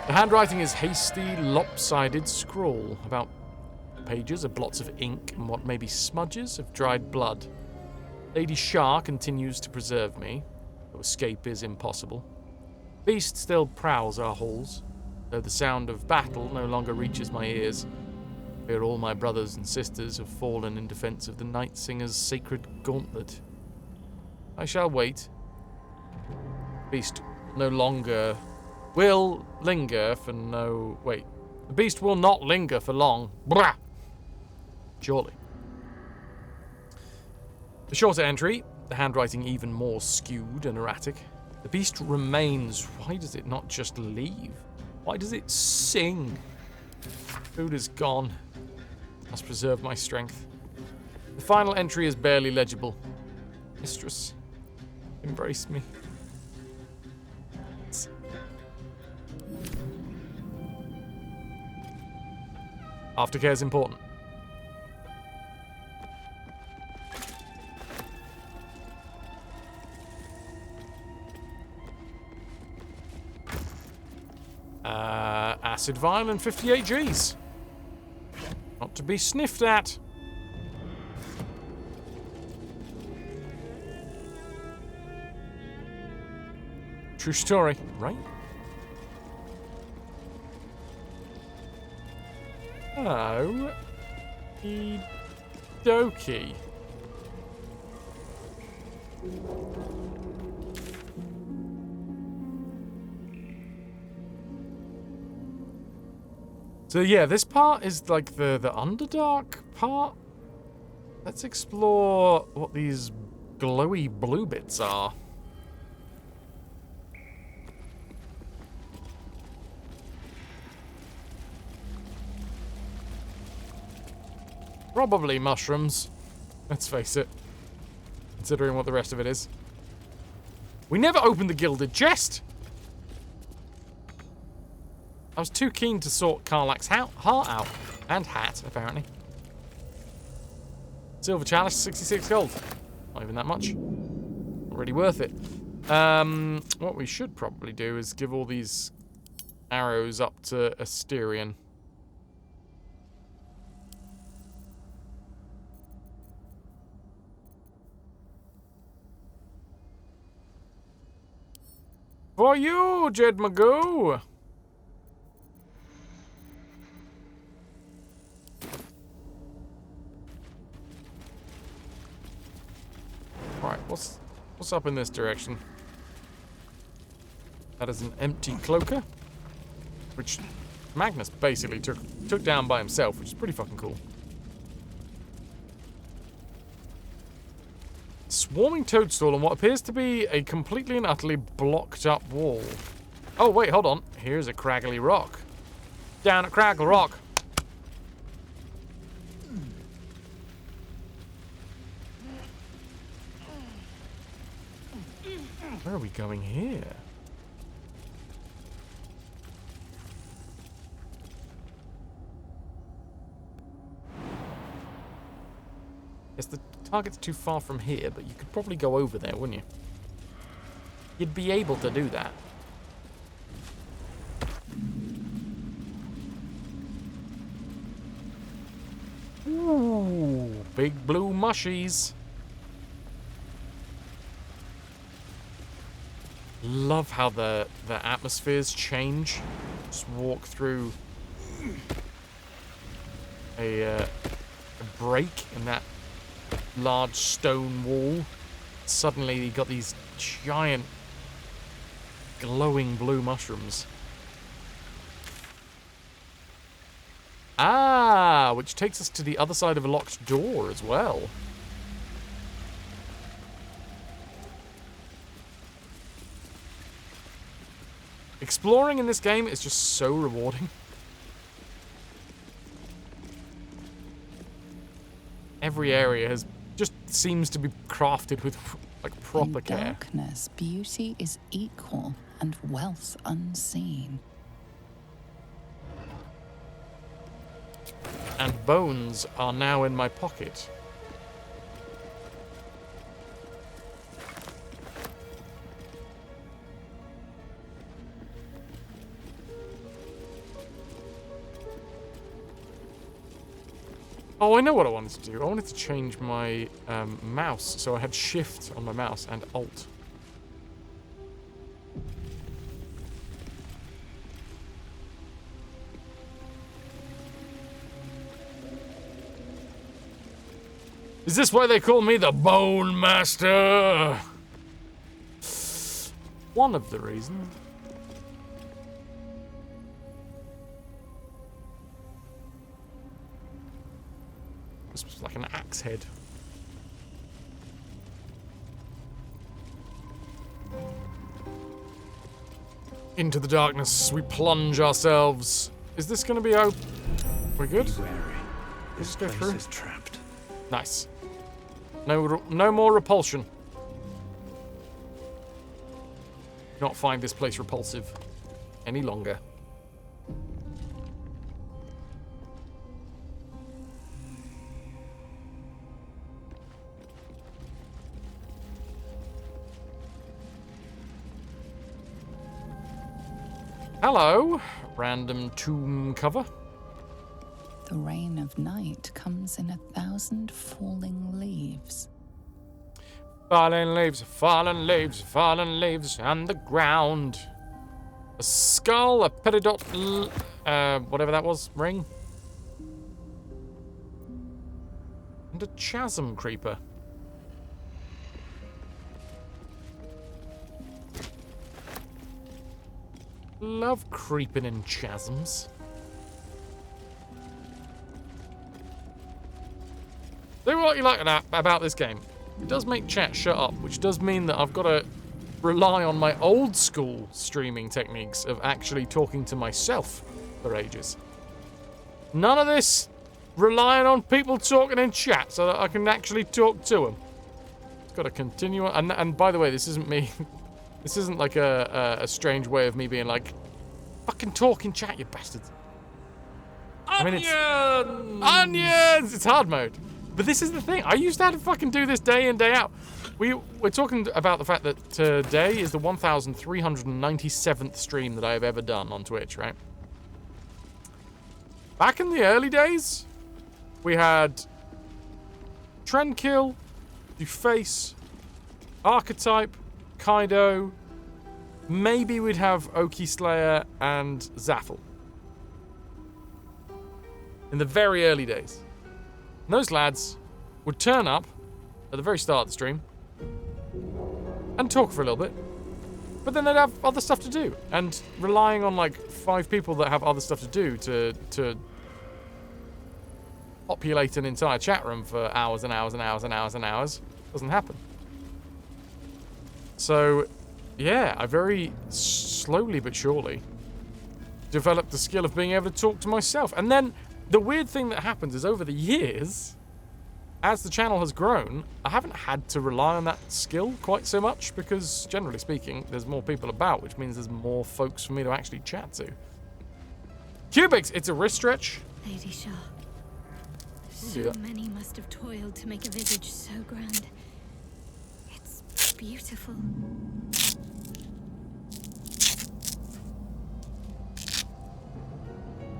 The handwriting is hasty, lopsided scrawl. About pages of blots of ink and what may be smudges of dried blood. Lady Shah continues to preserve me, though escape is impossible. Beast still prowls our halls, though the sound of battle no longer reaches my ears. Where all my brothers and sisters have fallen in defense of the Night Singer's sacred gauntlet. I shall wait. Beast no longer will linger for no... Wait. The beast will not linger for long. Brah! Surely. The shorter entry, the handwriting even more skewed and erratic. The beast remains. Why does it not just leave? Why does it sing? Food is gone. Must preserve my strength. The final entry is barely legible. Mistress, embrace me. Aftercare is important. Acid vial and 58 Gs. Not to be sniffed at. True story, right? Oh, dokie. So yeah, this part is like the Underdark part. Let's explore what these glowy blue bits are. Probably mushrooms. Let's face it. Considering what the rest of it is. We never opened the gilded chest! I was too keen to sort Karlach's heart out. And hat, apparently. Silver chalice, 66 gold. Not even that much. Already worth it. What we should probably do is give all these arrows up to Asterion. For you, Jed Magoo! Right, what's up in this direction? That is an empty cloaker, which Magnus basically took down by himself, which is pretty fucking cool. Swarming toadstool on what appears to be a completely and utterly blocked up wall. Oh wait, hold on. Here's a craggly rock. Down at Craggle Rock. Where are we going here? Yes, the target's too far from here, but you could probably go over there, wouldn't you? You'd be able to do that. Ooh, big blue mushies. Love how the atmospheres change. Just walk through a break in that large stone wall. Suddenly you got these giant glowing blue mushrooms. Ah, which takes us to the other side of a locked door as well. Exploring in this game is just so rewarding. Every area has just seems to be crafted with like proper care. In darkness, beauty is equal and wealth unseen. And bones are now in my pocket. Oh, I know what I wanted to do. I wanted to change my mouse, so I had Shift on my mouse and Alt. Is this why they call me the Bone Master? One of the reasons. This was like an axe head. Into the darkness we plunge ourselves. Is this going to be open? We're good? Let's go through. Is trapped. Nice. No more repulsion. Do not find this place repulsive any longer. Hello, random tomb cover. The rain of night comes in 1,000 falling leaves. Fallen leaves, fallen leaves, fallen leaves on the ground. A skull, a peridot, whatever that was, ring. And a chasm creeper. Love creeping in chasms. Do what you like about this game. It does make chat shut up, which does mean that I've got to rely on my old school streaming techniques of actually talking to myself for ages. None of this relying on people talking in chat so that I can actually talk to them. It's got to continue. And by the way, this isn't me. This isn't like a strange way of me being like, fucking talk in chat, you bastards. Onions! Onions! It's hard mode. But this is the thing. I used to have to fucking do this day in, day out. We're talking about the fact that today is the 1,397th stream that I have ever done on Twitch, right? Back in the early days, we had Trendkill, Deface, Archetype, Kaido. Maybe we'd have Oki Slayer and Zaffle. In the very early days. And those lads would turn up at the very start of the stream and talk for a little bit. But then they'd have other stuff to do. And relying on like 5 people that have other stuff to do to populate an entire chat room for hours and hours and hours and hours and hours doesn't happen. So, yeah, I very slowly but surely developed the skill of being able to talk to myself. And then the weird thing that happens is over the years, as the channel has grown, I haven't had to rely on that skill quite so much because, generally speaking, there's more people about, which means there's more folks for me to actually chat to. Cubics, it's a wrist stretch. Lady Shaw, so many must have toiled to make a visage so grand. It's beautiful.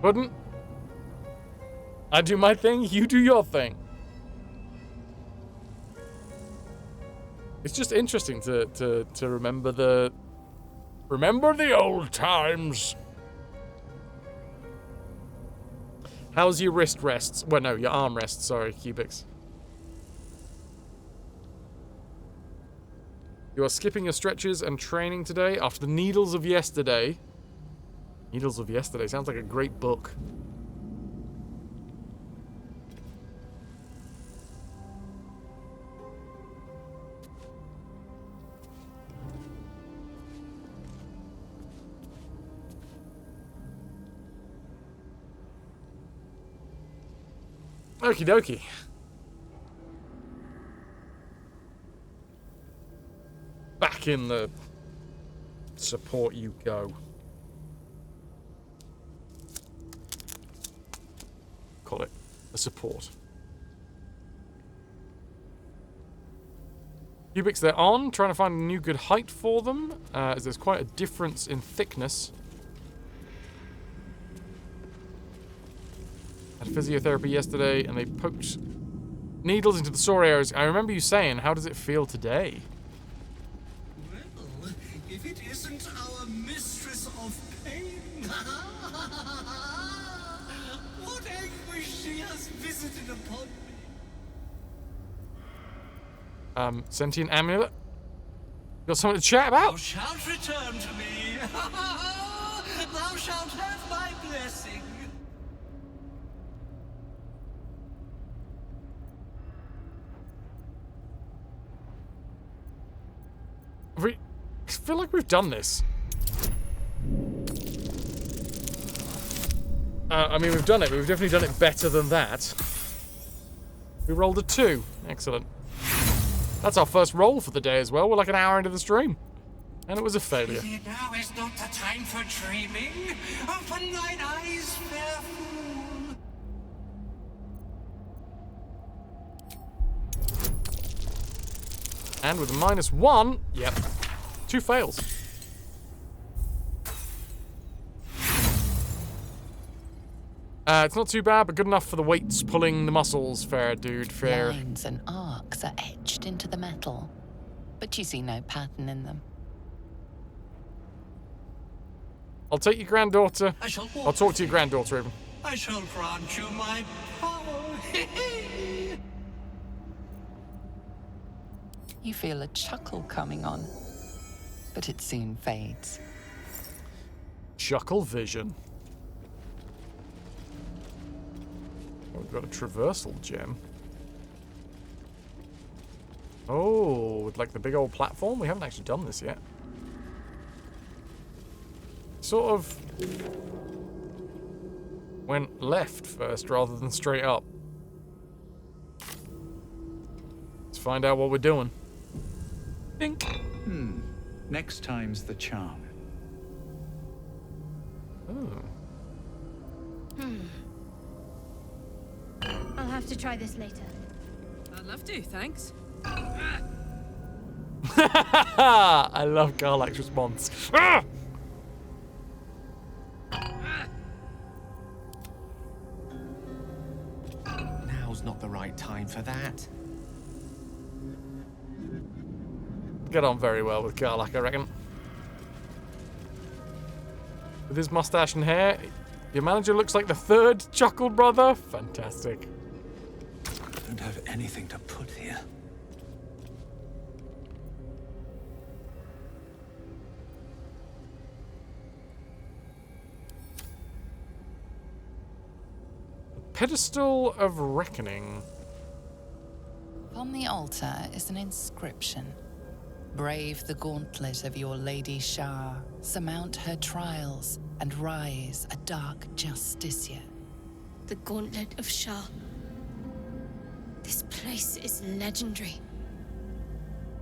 Couldn't. I do my thing, you do your thing. It's just interesting to remember the old times. How's your wrist rests? Well, no, your arm rests. Sorry, Cubics. You are skipping your stretches and training today after the Needles of Yesterday. Needles of Yesterday sounds like a great book. Okie dokie. Back in the support you go. Call it a support. Cubics they're on, trying to find a new good height for them, as there's quite a difference in thickness. Had physiotherapy yesterday, and they poked needles into the sore areas. I remember you saying, how does it feel today? Well, if it isn't our mistress of pain. What anguish she has visited upon me. Sentient amulet? Got something to chat about? Thou shalt return to me. Thou shalt have my blessing. I feel like we've done this. I mean, we've done it, but we've definitely done it better than that. We rolled a 2. Excellent. That's our first roll for the day as well. We're like an hour into the stream. And it was a failure. Now is not the time for dreaming. Open thine eyes, fair fool. And with a -1, yep, 2 fails. It's not too bad, but good enough for the weights pulling the muscles. Fair, dude, fair. Lines and arcs are etched into the metal, but you see no pattern in them. I'll take your granddaughter. I'll talk to your granddaughter, even. I shall grant you my power. You feel a chuckle coming on, but it soon fades. Chuckle vision. Oh, we've got a traversal gem. Oh, with like the big old platform? We haven't actually done this yet. Sort of went left first rather than straight up. Let's find out what we're doing. Think. Next time's the charm. Oh. I'll have to try this later. I'd love to, thanks. I love Garlac's response. Now's not the right time for that. Get on very well with Garlac, I reckon. With his mustache and hair, your manager looks like the third Chuckle brother. Fantastic. I don't have anything to put here. Pedestal of Reckoning. On the altar is an inscription. Brave the gauntlet of your Lady Shah, surmount her trials, and rise a dark justiciar. The Gauntlet of Shah. This place is legendary.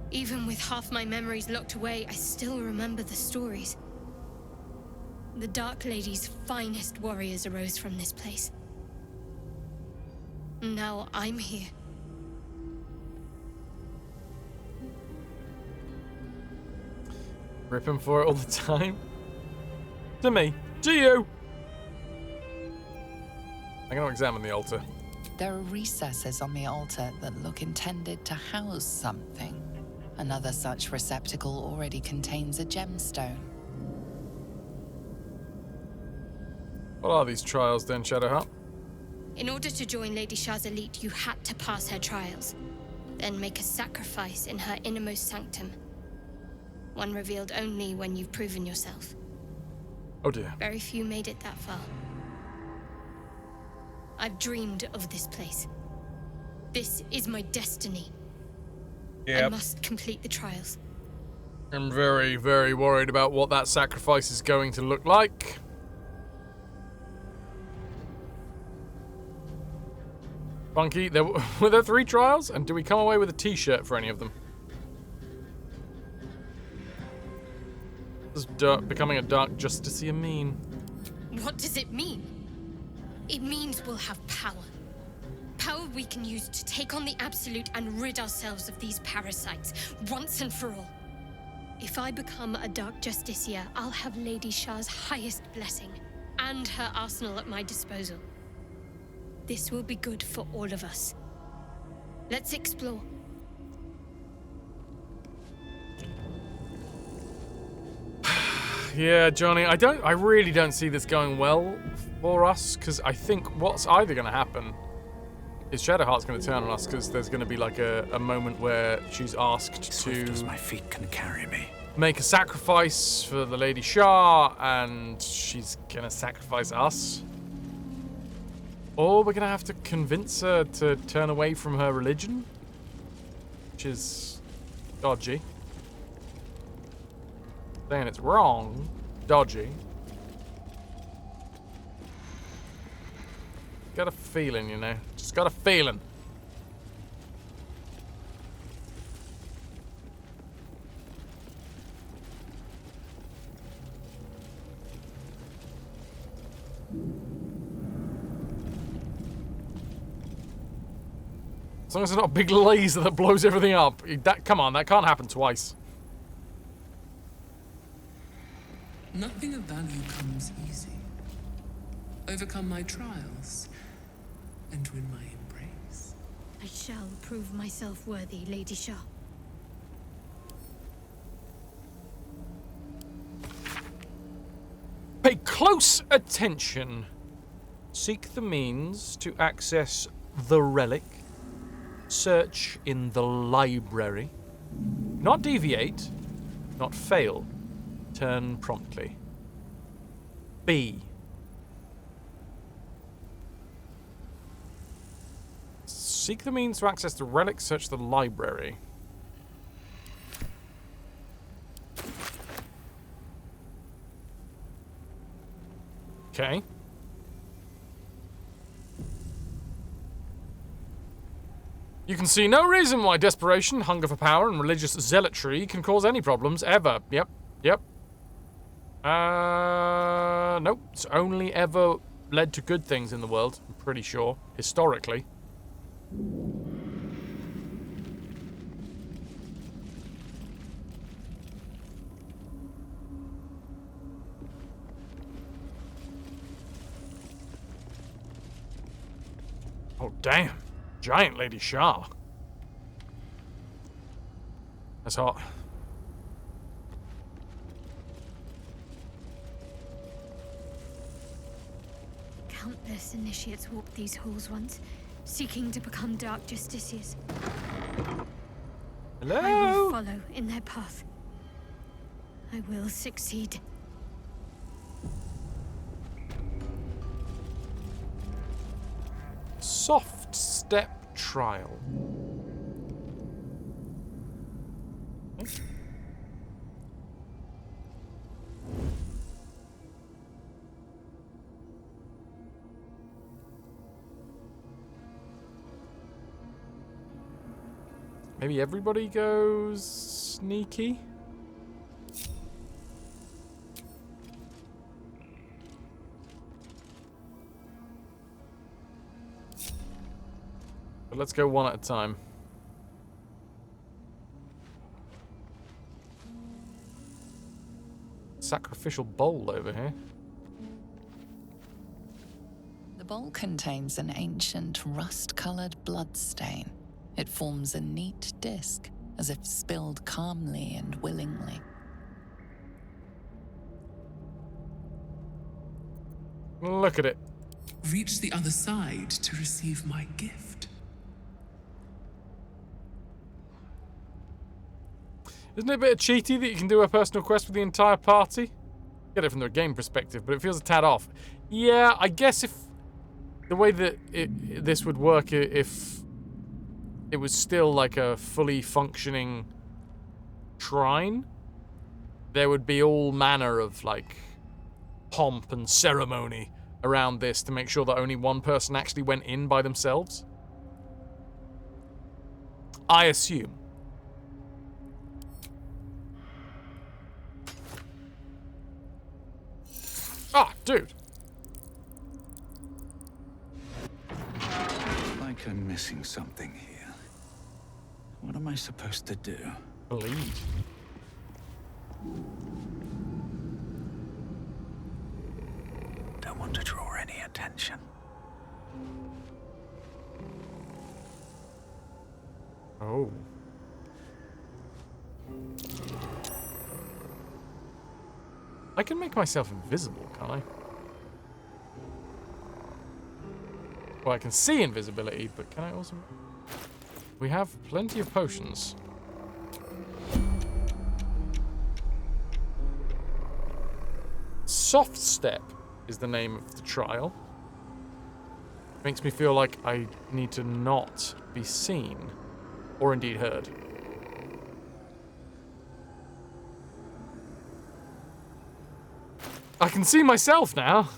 Even with half my memories locked away, I still remember the stories. The Dark Lady's finest warriors arose from this place. Now I'm here. Ripping for it all the time. To me. To you. I'm going to examine the altar. There are recesses on the altar that look intended to house something. Another such receptacle already contains a gemstone. What are these trials then, Shadowheart? In order to join Lady Shah's elite, you had to pass her trials. Then make a sacrifice in her innermost sanctum. One revealed only when you've proven yourself. Oh dear. Very few made it that far. I've dreamed of this place. This is my destiny. I must complete the trials. I'm very, very worried about what that sacrifice is going to look like. Funky, were there 3 trials? And do we come away with a t-shirt for any of them? Does becoming a Dark Justiciar mean? What does it mean? It means we'll have power. Power we can use to take on the Absolute and rid ourselves of these parasites, once and for all. If I become a Dark Justiciar, I'll have Lady Shah's highest blessing, and her arsenal at my disposal. This will be good for all of us. Let's explore. Yeah, Johnny, I really don't see this going well for us, because I think what's either going to happen is Shadowheart's going to turn on us, because there's going to be like a moment where she's asked Swift as my feet can carry me. Make a sacrifice for the Lady Shah, and she's going to sacrifice us. Or we're going to have to convince her to turn away from her religion, which is dodgy. Saying it's wrong, dodgy. Got a feeling, you know. Just got a feeling. As long as it's not a big laser that blows everything up. Come on, that can't happen twice. Nothing of value comes easy. Overcome my trials and win my embrace. I shall prove myself worthy, Lady Shah. Pay close attention. Seek the means to access the relic. Search in the library. Not deviate. Not fail. Turn promptly. B. Seek the means to access the relic. Search the library. Okay. You can see no reason why desperation, hunger for power, and religious zealotry can cause any problems, ever. Yep. Nope. It's only ever led to good things in the world, I'm pretty sure, historically. Oh, damn. Giant Lady Shah. That's hot. Countless initiates walked these halls once, seeking to become Dark Justiciars. Hello? I will follow in their path. I will succeed. Soft step trial. Maybe everybody goes sneaky? But let's go one at a time. Sacrificial bowl over here. The bowl contains an ancient rust-colored bloodstain. It forms a neat disc, as if spilled calmly and willingly. Look at it. Reach the other side to receive my gift. Isn't it a bit cheaty that you can do a personal quest with the entire party? Get it from the game perspective, but it feels a tad off. Yeah, I guess if the way that this would work if it was still like a fully functioning shrine, there would be all manner of like pomp and ceremony around this to make sure that only one person actually went in by themselves. I assume. Ah, dude. Like I'm missing something here. What am I supposed to do? Bleed. Don't want to draw any attention. Oh. I can make myself invisible, can't I? Well, I can see invisibility, but can I also... We have plenty of potions. Soft Step is the name of the trial. Makes me feel like I need to not be seen, or indeed heard. I can see myself now.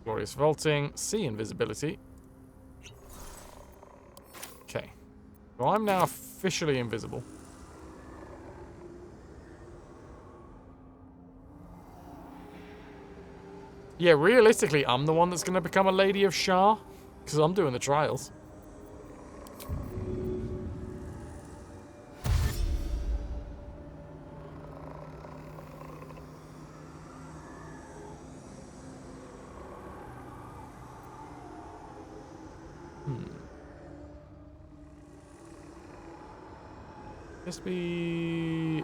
Glorious vaulting, see invisibility. Okay. So I'm now officially invisible. Yeah, realistically, I'm the one that's going to become a Lady of Shar, because I'm doing the trials. Must be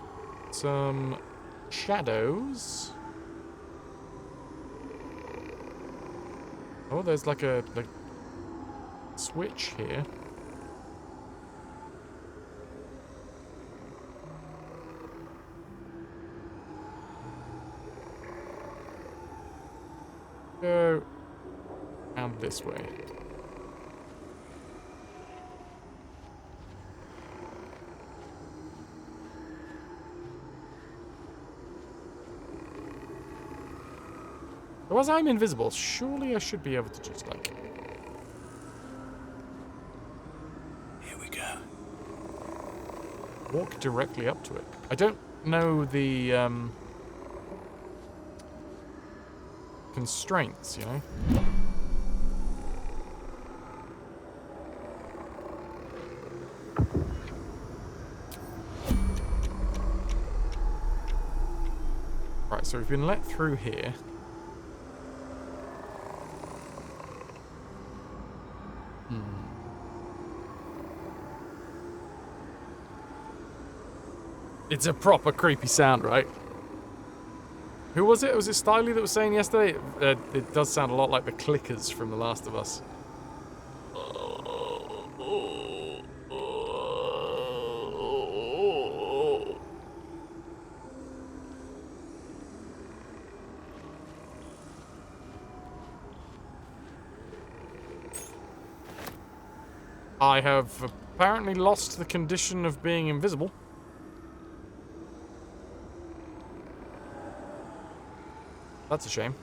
some shadows. Oh, there's like a switch here. Go out this way. So as I'm invisible, surely I should be able to just, like... Here we go. Walk directly up to it. I don't know the, constraints, you know? Right, so we've been let through here. It's a proper creepy sound, right? Who was it? Was it Stiley that was saying yesterday? It does sound a lot like the clickers from The Last of Us. I have apparently lost the condition of being invisible. That's a shame.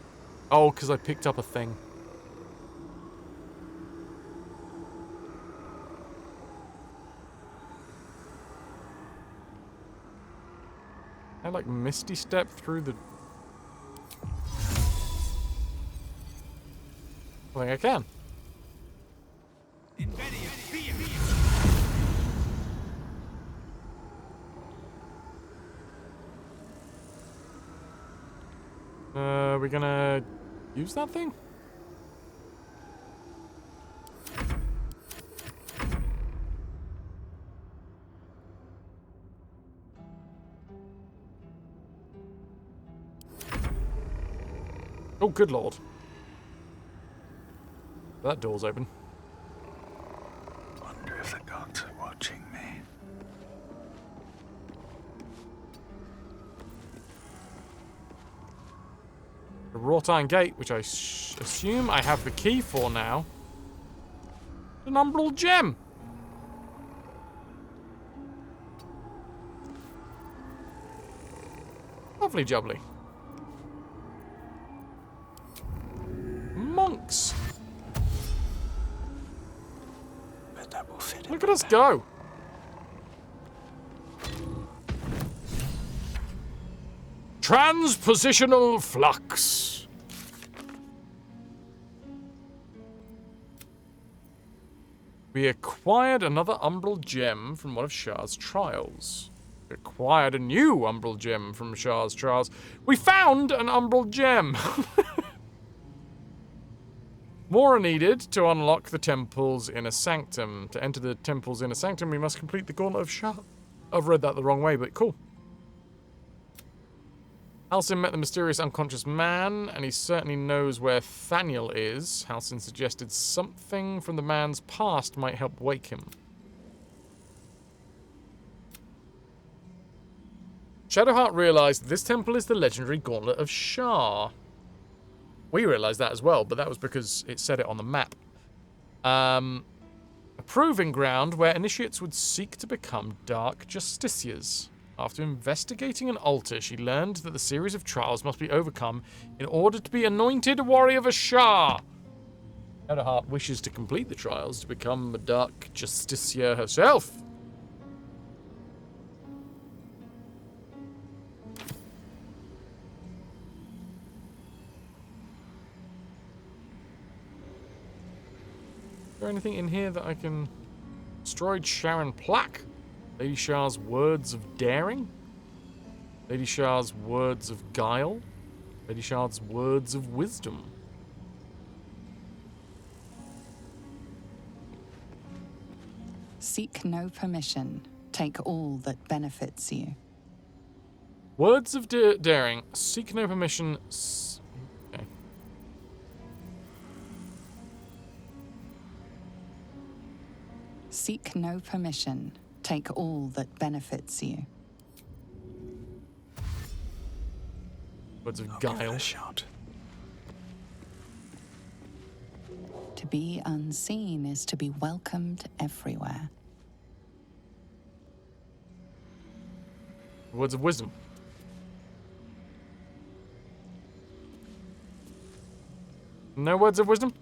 Oh, because I picked up a thing. I like Misty Step through the... I think I can. Are we gonna use that thing? Oh, good lord. That door's open. Wonder if the gods are watching me. The wrought iron gate, which I assume I have the key for now. An umbral gem. Lovely jubbly. Monks. Bet that will fit. Look at us go. Transpositional flux. We acquired another umbral gem from one of Shah's trials. We acquired a new umbral gem from Shah's trials. We found an umbral gem. More are needed to unlock the temple's inner sanctum. To enter the temple's inner sanctum, we must complete the Gauntlet of Shah. I've read that the wrong way, but cool. Halsin met the mysterious unconscious man, and he certainly knows where Thaniel is. Halsin suggested something from the man's past might help wake him. Shadowheart realized that this temple is the legendary Gauntlet of Shah. We realized that as well, but that was because it said it on the map. A proving ground where initiates would seek to become Dark Justiciars. After investigating an altar, she learned that the series of trials must be overcome in order to be anointed warrior of a Shah. Shadowheart wishes to complete the trials to become a Dark Justiciar herself. Is there anything in here that I can... Destroyed Sharon plaque? Lady Shah's words of daring? Lady Shah's words of guile? Lady Shah's words of wisdom? Seek no permission. Take all that benefits you. Words of daring. Seek no permission. Okay. Seek no permission. Take all that benefits you. Words of guile. To be unseen is to be welcomed everywhere. Words of wisdom. No words of wisdom?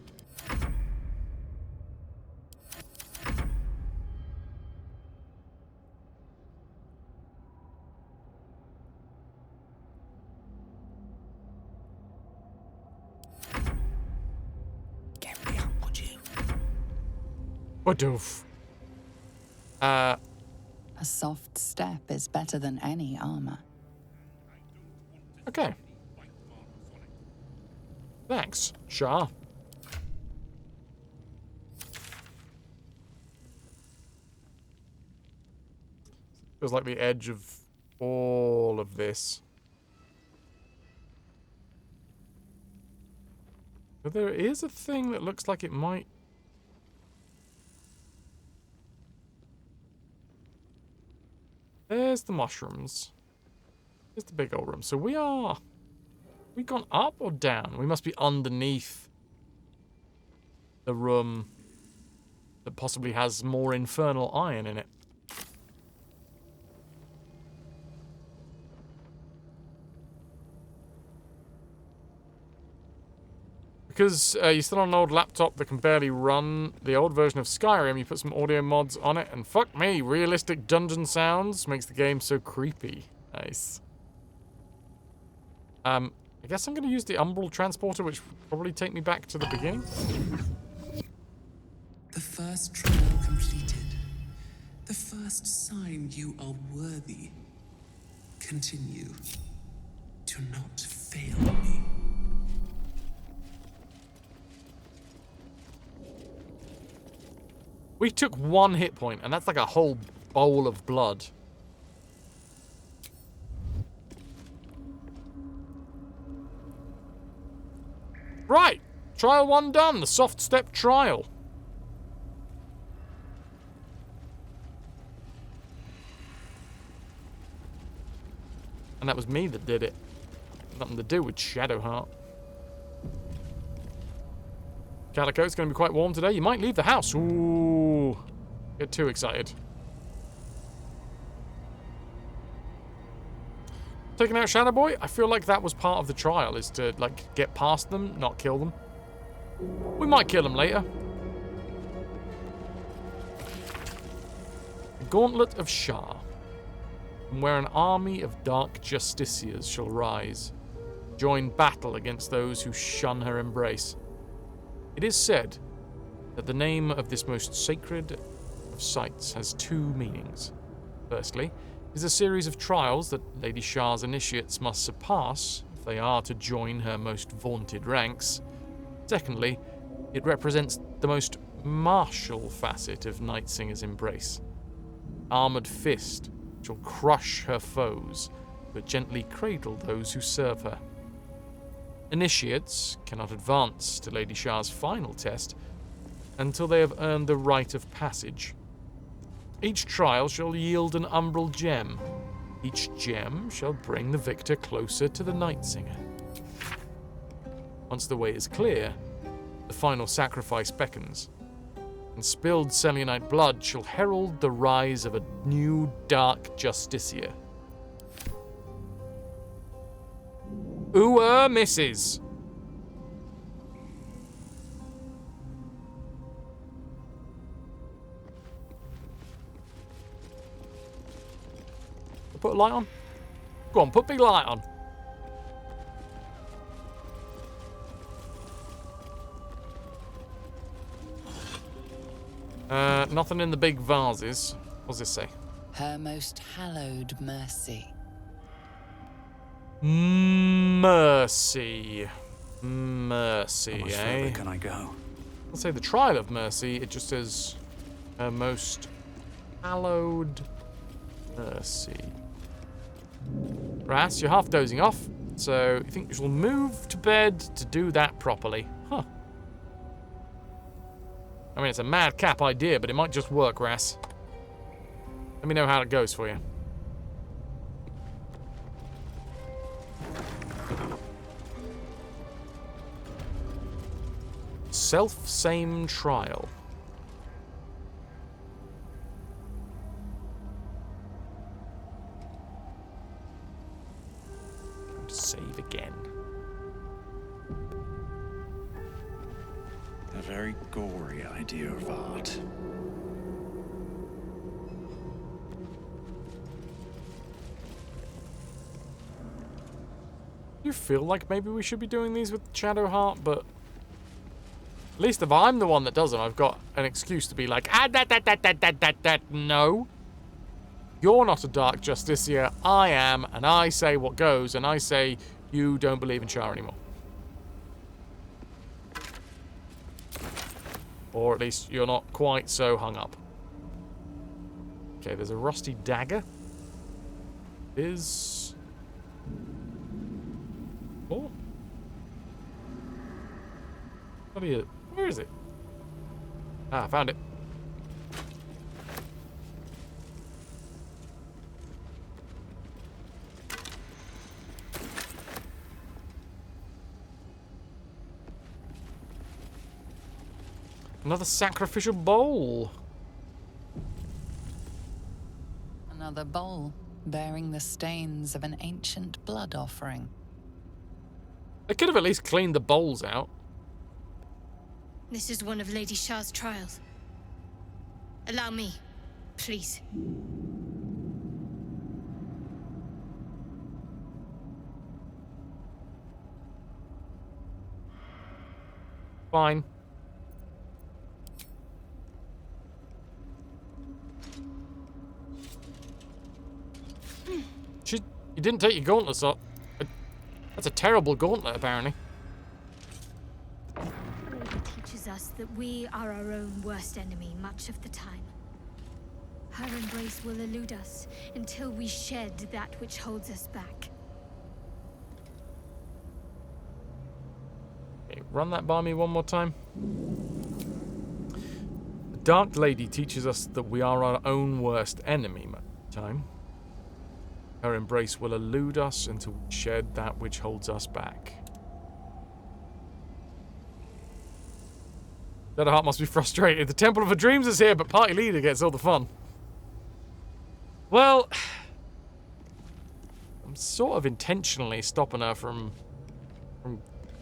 What doof? A soft step is better than any armor. Okay. Thanks, Shah. Feels like the edge of all of this. But there is a thing that looks like it might... There's the mushrooms. There's the big old room. So we are... We gone up or down? We must be underneath the room that possibly has more infernal iron in it. Because you're still on an old laptop that can barely run the old version of Skyrim, you put some audio mods on it, and fuck me, realistic dungeon sounds makes the game so creepy. Nice. I guess I'm going to use the Umbral Transporter, which will probably take me back to the beginning. The first trial completed. The first sign you are worthy. Continue. Do not fail me. We took 1 hit point, and that's like a whole bowl of blood. Right. Trial 1 done. The soft step trial. And that was me that did it. Nothing to do with Shadowheart. Calico, it's going to be quite warm today. You might leave the house. Ooh. Get too excited. Taking out Shadow Boy? I feel like that was part of the trial, is to, like, get past them, not kill them. We might kill them later. The Gauntlet of Shar. From where an army of dark justiciars shall rise. Join battle against those who shun her embrace. It is said that the name of this most sacred of sites has two meanings. Firstly, is a series of trials that Lady Shar's initiates must surpass if they are to join her most vaunted ranks. Secondly, it represents the most martial facet of Night Singer's embrace. Armored fist shall crush her foes, but gently cradle those who serve her. Initiates cannot advance to Lady Shar's final test until they have earned the rite of passage. Each trial shall yield an umbral gem. Each gem shall bring the victor closer to the Night Singer. Once the way is clear, the final sacrifice beckons, and spilled Selionite blood shall herald the rise of a new dark justiciar. Ooh, misses. Put a light on? Go on, put big light on. Nothing in the big vases. What's this say? Her most hallowed mercy. Mercy. Mercy, How much eh? further can I go? Let's say the trial of mercy. It just says her most hallowed mercy. Ras, you're half dozing off, so you think you shall move to bed to do that properly. Huh. I mean, it's a madcap idea, but it might just work, Ras. Let me know how it goes for you. Self-same trial. Save again. A very gory idea of art. You feel like maybe we should be doing these with Shadowheart, but at least if I'm the one that does them, I've got an excuse to be like, no. You're not a Dark Justiciar, I am, and I say what goes, and I say you don't believe in Shar anymore. Or at least you're not quite so hung up. Okay, there's a rusty dagger. Oh. Where is it? Ah, found it. Another sacrificial bowl. Another bowl bearing the stains of an ancient blood offering. They could have at least cleaned the bowls out. This is one of Lady Shar's trials. Allow me, please. Fine. You didn't take your gauntlets off. That's a terrible gauntlet, apparently. It teaches us that we are our own worst enemy much of the time. Her embrace will elude us until we shed that which holds us back. Okay, run that by me one more time. The Dark Lady teaches us that we are our own worst enemy much of the time. Her embrace will elude us until we shed that which holds us back. Shadowheart must be frustrated. The Temple of her Dreams is here, but party leader gets all the fun. Well, I'm sort of intentionally stopping her from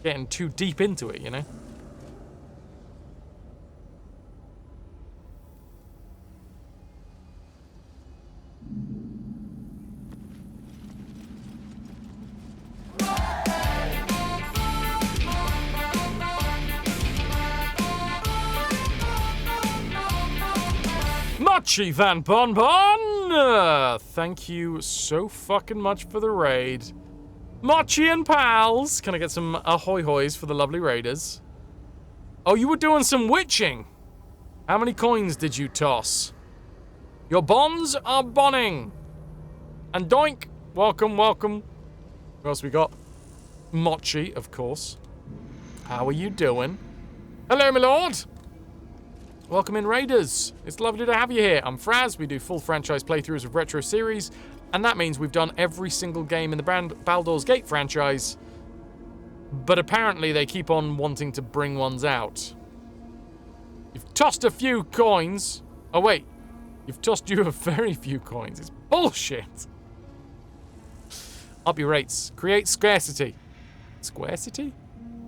getting too deep into it, you know? Machi Van Bon Bon! Thank you so fucking much for the raid. Machi and pals! Can I get some ahoy hoys for the lovely raiders? Oh, you were doing some witching! How many coins did you toss? Your bonds are bonning! And doink! Welcome, welcome. Who else we got? Machi, of course. How are you doing? Hello, my lord! Welcome in, Raiders. It's lovely to have you here. I'm Fraz. We do full franchise playthroughs of retro series, and that means we've done every single game in the Baldur's Gate franchise, but apparently they keep on wanting to bring ones out. You've tossed a few coins. Oh, wait. You've tossed you a very few coins. It's bullshit. Up your rates. Create scarcity. Scarcity?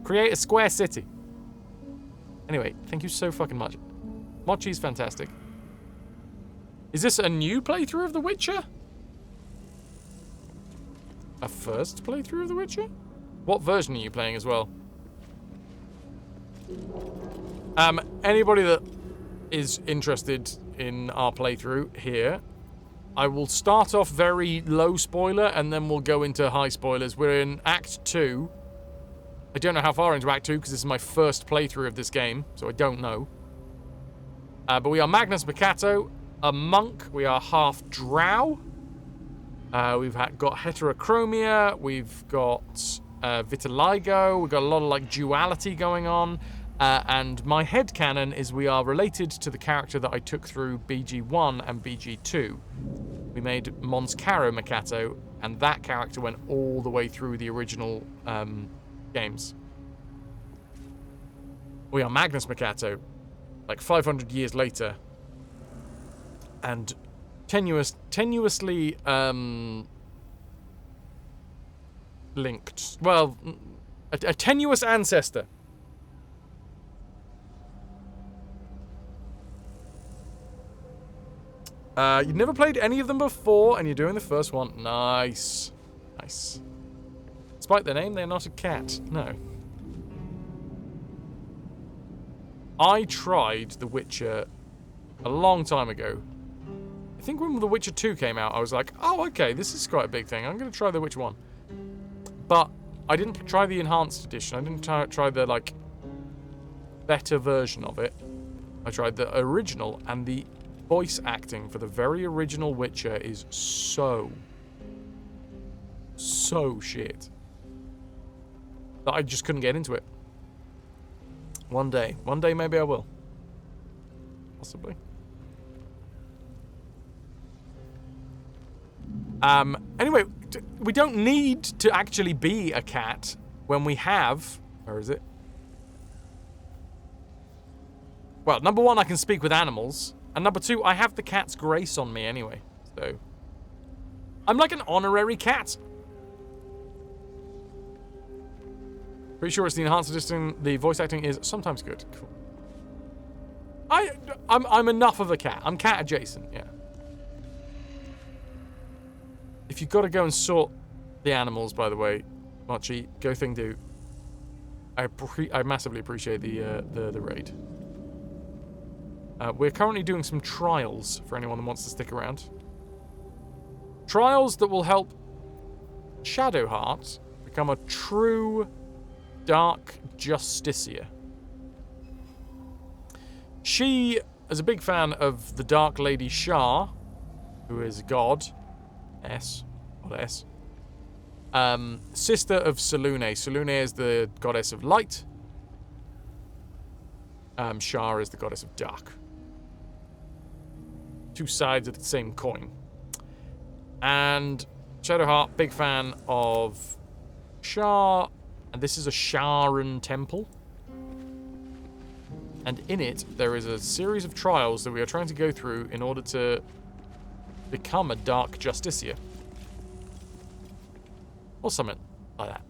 Create a square city. Anyway, thank you so fucking much. Mochi's fantastic. Is this a new playthrough of The Witcher? A first playthrough of The Witcher? What version are you playing as well? Anybody that is interested in our playthrough here, I will start off very low spoiler and then we'll go into high spoilers. We're in Act 2. I don't know how far into Act 2 because this is my first playthrough of this game, so I don't know. But we are Magnus Mercato, a monk. We are half drow. We've got heterochromia. We've got vitiligo. We've got a lot of like duality going on. And my headcanon is we are related to the character that I took through BG1 and BG2. We made Mons Caro Mercato, and that character went all the way through the original games. We are Magnus Mercato, like 500 years later, and tenuously linked. Well, a tenuous ancestor. You've never played any of them before, and you're doing the first one. Nice. Nice. Despite their name, they're not a cat. No. I tried The Witcher a long time ago. I think when The Witcher 2 came out, I was like, oh, okay, this is quite a big thing. I'm going to try The Witcher 1. But I didn't try the enhanced edition. I didn't try the, like, better version of it. I tried the original, and the voice acting for the very original Witcher is so shit that I just couldn't get into it. One day maybe I will. Possibly. Anyway, we don't need to actually be a cat when we have... Where is it? Well, number one, I can speak with animals. And number two, I have the cat's grace on me anyway. So, I'm like an honorary cat. Pretty sure it's the enhanced edition. The voice acting is sometimes good. Cool. I'm enough of a cat. I'm cat adjacent, yeah. If you've got to go and sort the animals, by the way, Machi, go thing do. I massively appreciate the raid. We're currently doing some trials for anyone that wants to stick around. Trials that will help Shadowheart become a true Dark Justiciar. She is a big fan of the Dark Lady Shah, who is God. Sister of Selune. Selune is the goddess of light. Shar is the goddess of dark. Two sides of the same coin. And Shadowheart, big fan of Shar, and this is a Sharan temple. And in it, there is a series of trials that we are trying to go through in order to become a Dark Justiciar. Or something like that.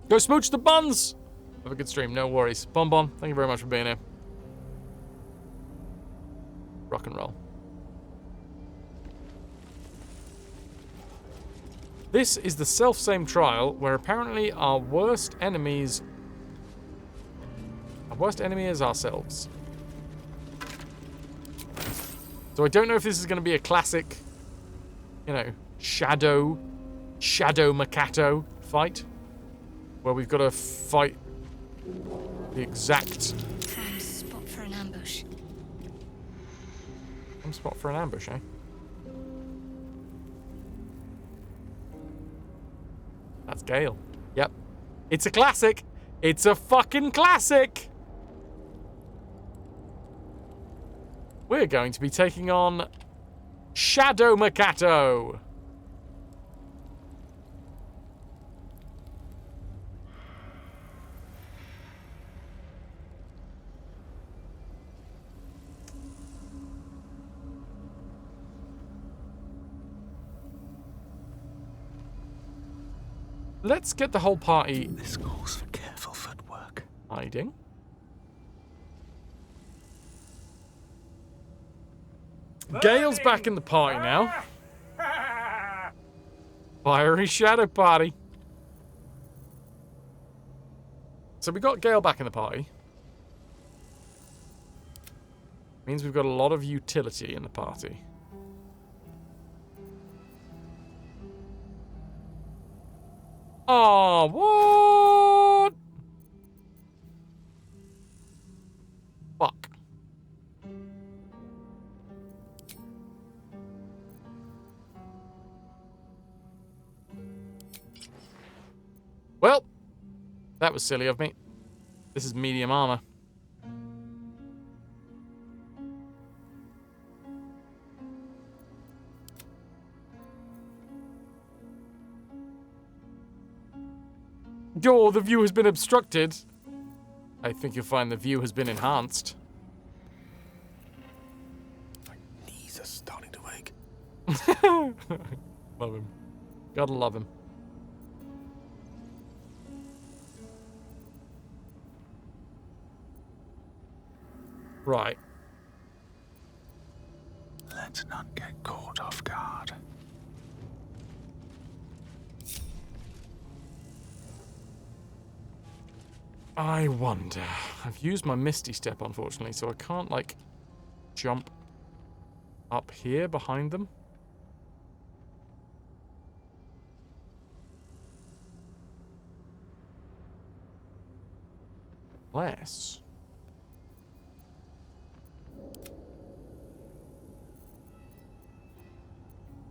Go smooch the buns! Have a good stream, no worries. Bon Bon, thank you very much for being here. Rock and roll. This is the self-same trial where apparently our worst enemy is ourselves. So I don't know if this is going to be a classic, you know, Shadow Makato fight, where we've got to fight the exact... Prime spot for an ambush. Prime spot for an ambush, eh? That's Gale. Yep. It's a classic. It's a fucking classic. We're going to be taking on Shadow Makato. Let's get the whole party. This calls for careful footwork. Hiding. Gale's back in the party now. Fiery Shadow Party. So we got Gale back in the party. Means we've got a lot of utility in the party. Oh, what? Fuck. Well, that was silly of me. This is medium armor. Yo, the view has been obstructed. I think you'll find the view has been enhanced. My knees are starting to ache. Love him. Gotta love him. Right. Let's not get caught off guard. I wonder. I've used my Misty Step, unfortunately, so I can't, like, jump up here behind them. Unless...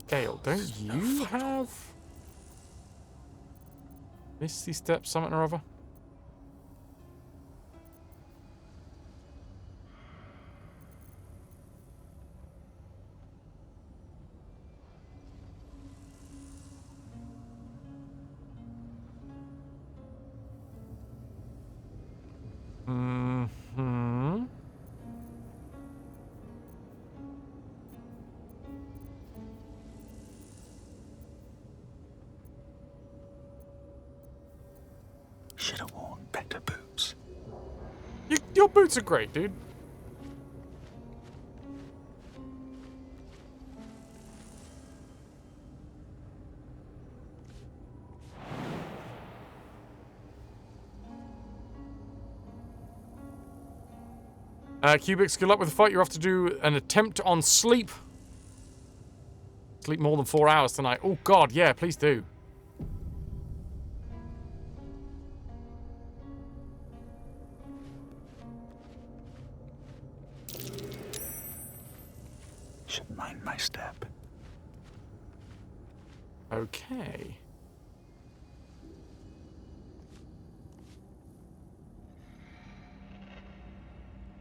Gale, don't you have Misty Step something or other? Mm-hmm. Should have worn better boots. Your boots are great, dude. Cubics, good luck with the fight. You're off to do an attempt on sleep. Sleep more than 4 hours tonight. Oh, God, yeah, please do. Should mind my step. Okay.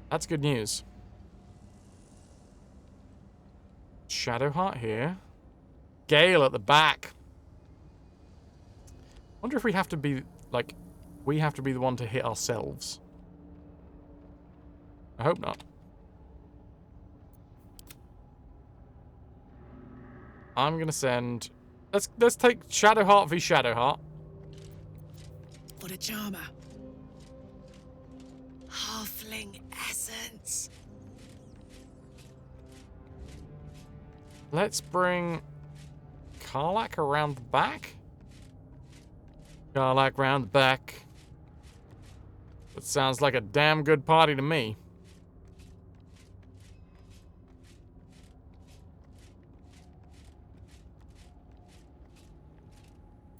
That's good news. Shadowheart here. Gale at the back. Wonder if we have to be, like, we have to be the one to hit ourselves. I hope not. I'm gonna send... Let's take Shadowheart v Shadowheart. What a charmer. Halfling essence. Let's bring Karlach around the back. Karlach around the back. That sounds like a damn good party to me.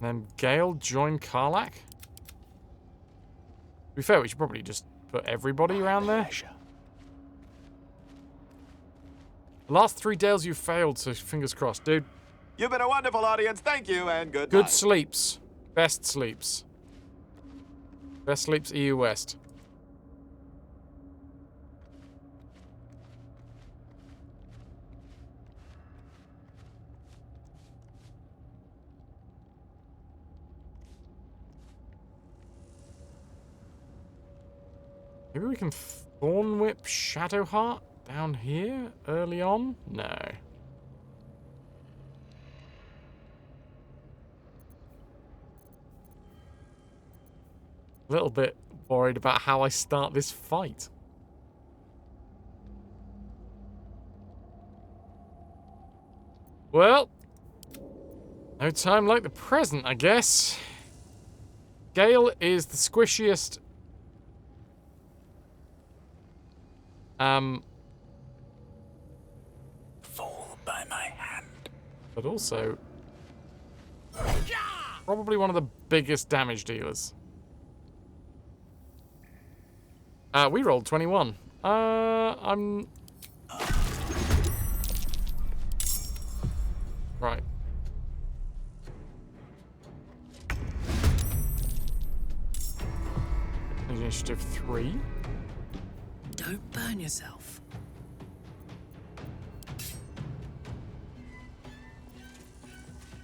Then Gale join Karlach. To be fair, we should probably just put everybody around there. The last 3 Dales you failed, so fingers crossed, dude. You've been a wonderful audience. Thank you, and good Good night. sleeps. Best sleeps. Best sleeps EU West. Maybe we can Thorn Whip Shadowheart down here early on? No. A little bit worried about how I start this fight. Well, no time like the present, I guess. Gale is the squishiest. Fall by my hand. But also, probably one of the biggest damage dealers. We rolled 21. I'm... Right. Initiative 3. Don't burn yourself.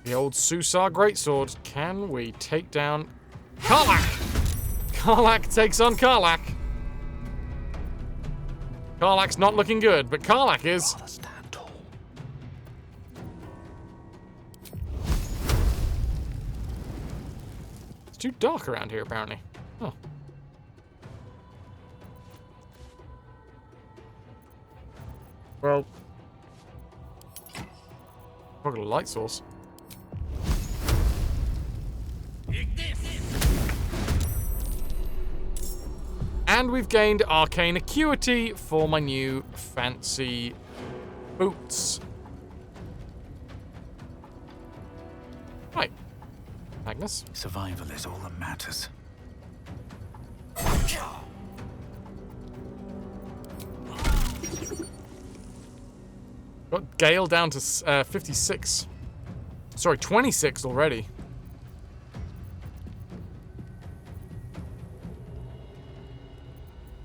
The old Susar Greatsword. Can we take down Karlach? Karlach takes on Karlach. Karlach's not looking good, but Karlach is. It's too dark around here, apparently. Oh. Well, I've got a light source. And we've gained Arcane Acuity for my new fancy boots. Right. Magnus. Survival is all that matters. Got Gale down to 56. Sorry, 26 already.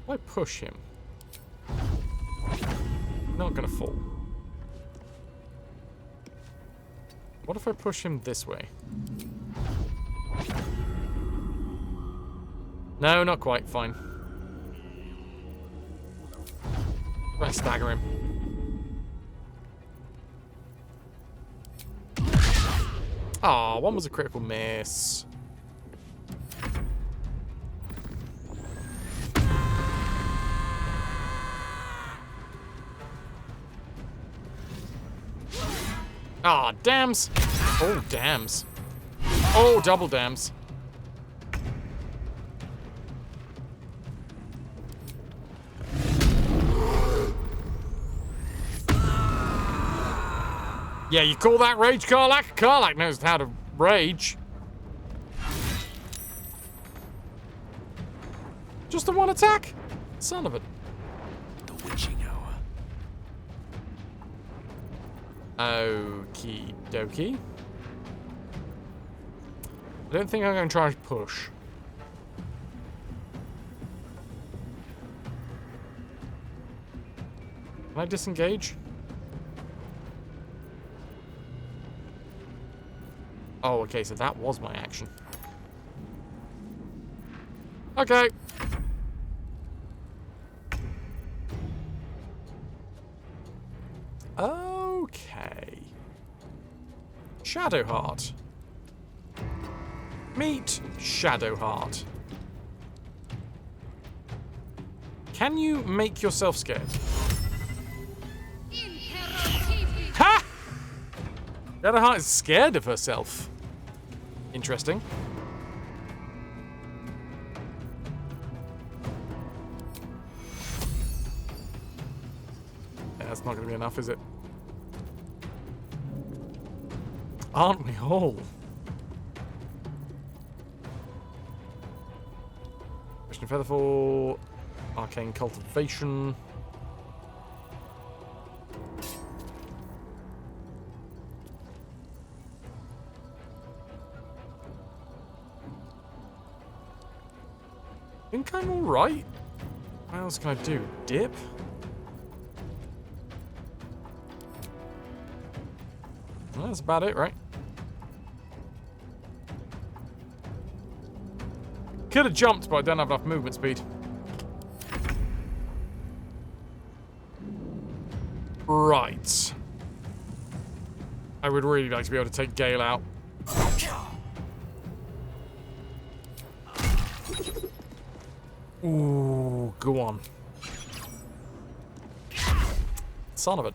If I push him, not gonna fall. What if I push him this way? No, not quite. Fine. Let's stagger him. Aw, one was a critical miss. Ah, dams. Oh, dams. Oh, double dams. Yeah, you call that rage, Karlach? Karlach knows how to rage. Just the one attack? Son of a... The witching hour. Okie dokie. I don't think I'm going to try to push. Can I disengage? Oh, okay, so that was my action. Okay. Okay. Shadowheart. Meet Shadowheart. Can you make yourself scared? Ha! Shadowheart is scared of herself. Interesting. Yeah, that's not going to be enough, is it? Aren't we all? Christian Featherfall, Arcane Cultivation. I think I'm alright. What else can I do? Dip? Well, that's about it, right? Could have jumped, but I don't have enough movement speed. Right. I would really like to be able to take Gale out. Ooh, go on. Son of it.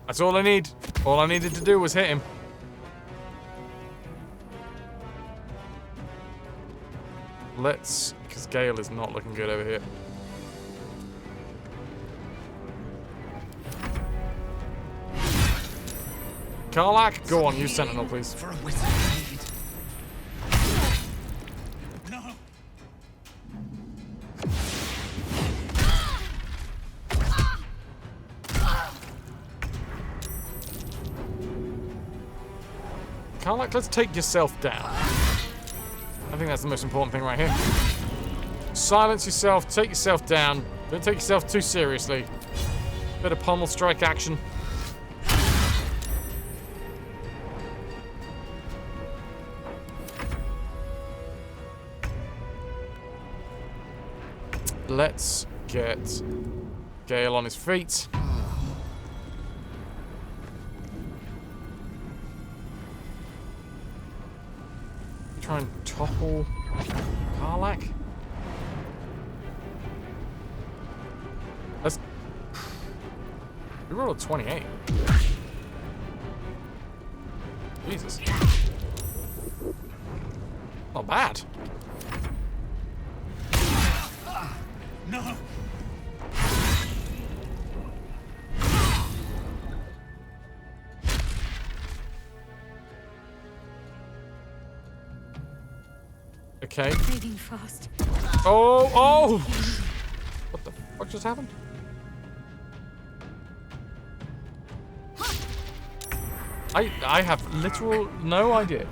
That's all I need. All I needed to do was hit him. Let's, because Gale is not looking good over here. Karlach, go on, use Sentinel, please. Karlach, let's take yourself down. I think that's the most important thing right here. Silence yourself, take yourself down. Don't take yourself too seriously. Bit of pommel strike action. Let's get Gale on his feet. Try and topple Karlach. Let's. We rolled a 28. Jesus. Not bad. No. Okay. Fading fast. Oh, oh! What the fuck just happened? I have literal no idea.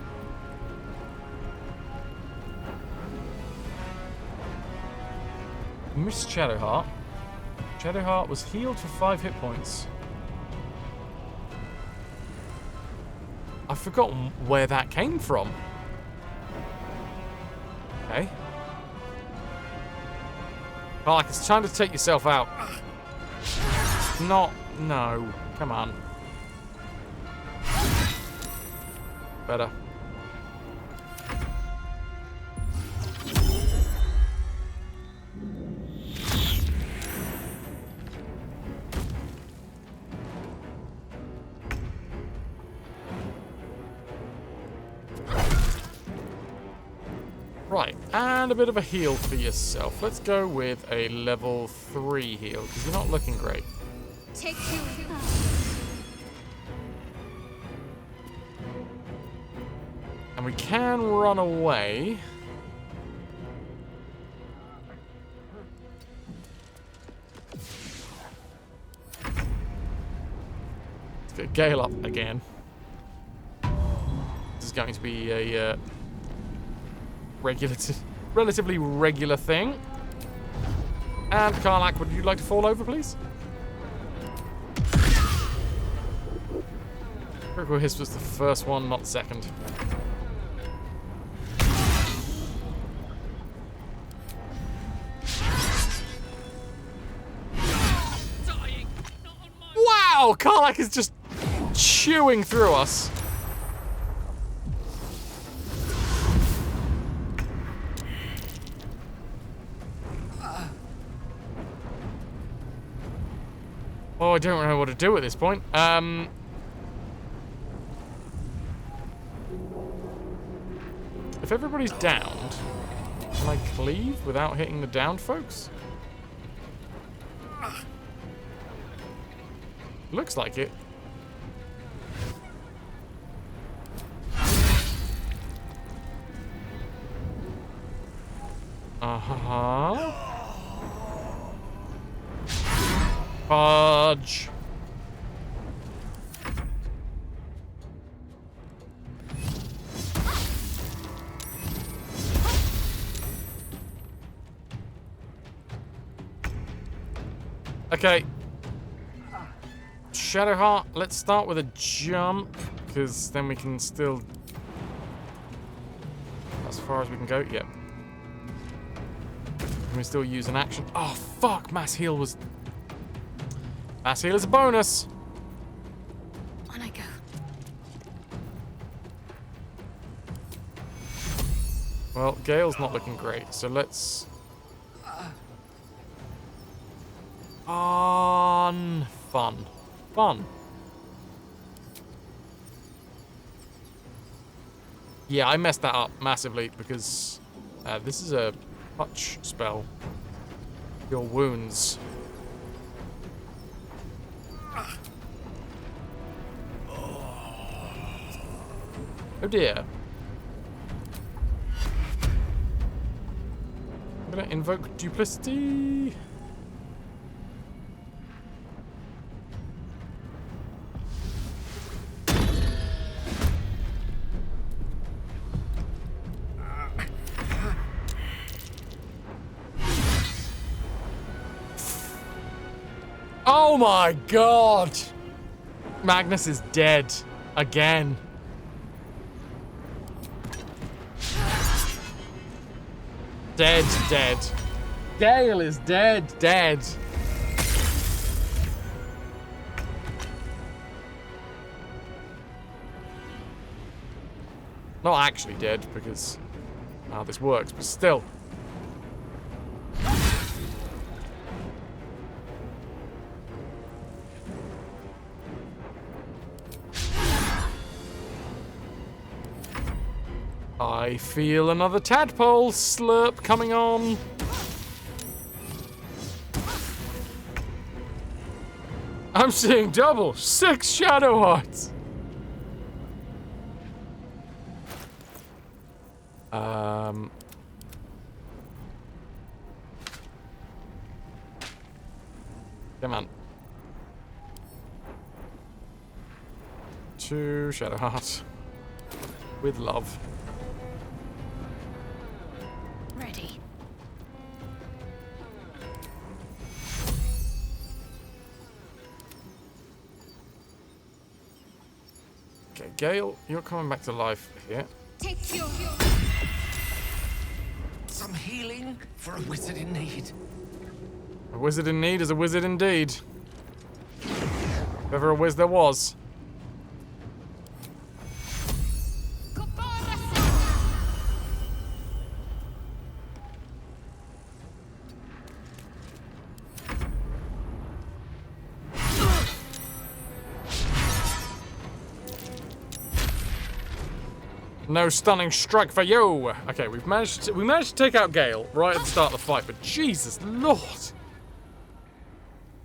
Missed Shadowheart. Shadowheart was healed for 5 hit points. I've forgotten where that came from. Okay. Well, like it's time to take yourself out. Not, no. Come on. Better. Right, and a bit of a heal for yourself. Let's go with a level 3 heal, because you're not looking great. Take you. And we can run away. Let's get Gale up again. This is going to be a relatively regular thing. And Karlak, would you like to fall over, please? Critical Hiss was the first one, not the second. Wow! Karlak is just chewing through us. Oh, I don't know what to do at this point. If everybody's downed, can I cleave without hitting the downed folks? Looks like it. Uh-huh. Fudge. Okay. Shadowheart, let's start with a jump, because then we can still... As far as we can go, yep. Can we still use an action? Oh, fuck! Mass heal was... Mass heal is a bonus! On I go. Well, Gale's not looking great, so let's... Fun. Yeah, I messed that up massively because this is a touch spell. Your wounds. Oh dear. I'm gonna invoke duplicity. Oh my god! Magnus is dead. Again. Dead. Gale is dead. Not actually dead, because how this works, but still. I feel another tadpole slurp coming on. I'm seeing double. 6 shadow hearts. Come on. 2 shadow hearts. With love. Ready. Okay, Gale, you're coming back to life here. Take your... Some healing for a wizard in need. A wizard in need is a wizard indeed. If ever a whiz there was. No stunning strike for you. Okay, we managed to take out Gale right at the start of the fight, but Jesus Lord.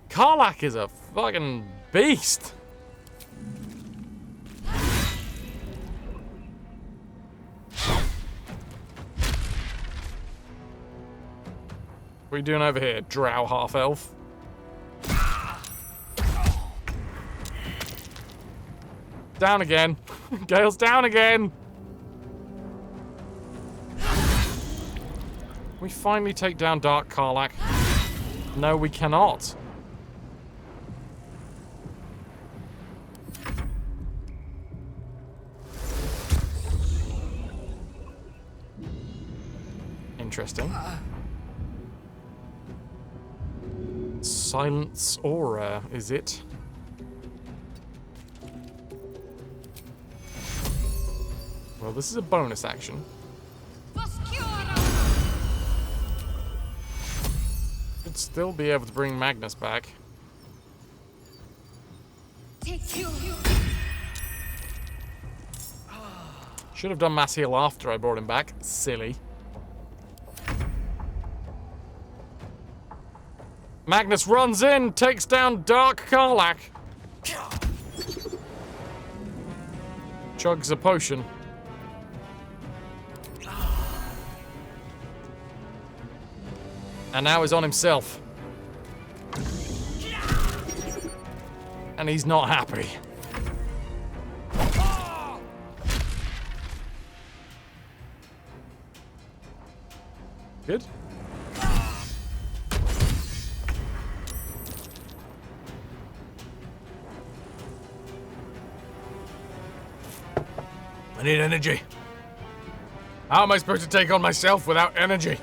Karlak is a fucking beast. What are you doing over here, drow half-elf? Down again. Gale's down again. we finally take down Dark Karlach? No, we cannot. Interesting. Silence aura, is it? Well, this is a bonus action. Should still be able to bring Magnus back. Should have done mass heal after I brought him back. Silly. Magnus runs in, takes down Dark Karlach. Chugs a potion. And now he's on himself. And he's not happy. Good. I need energy. How am I supposed to take on myself without energy?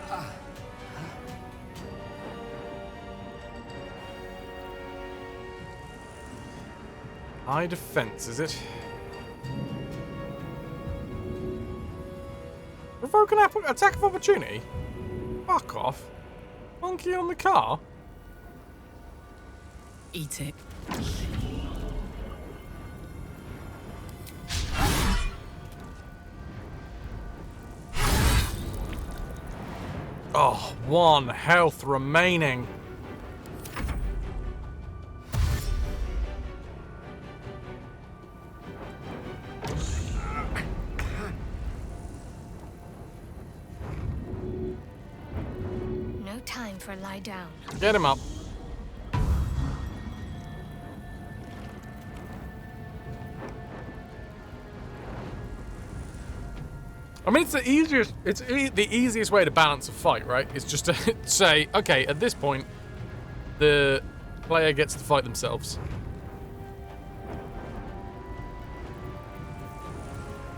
High defense, is it? Provoke an attack of opportunity? Fuck off. Monkey on the car? Eat it. Oh, 1 health remaining. No time for lie down. Get him up. I mean, it's the easiest. It's the easiest way to balance a fight, right? It's just to say, okay, at this point, the player gets to fight themselves.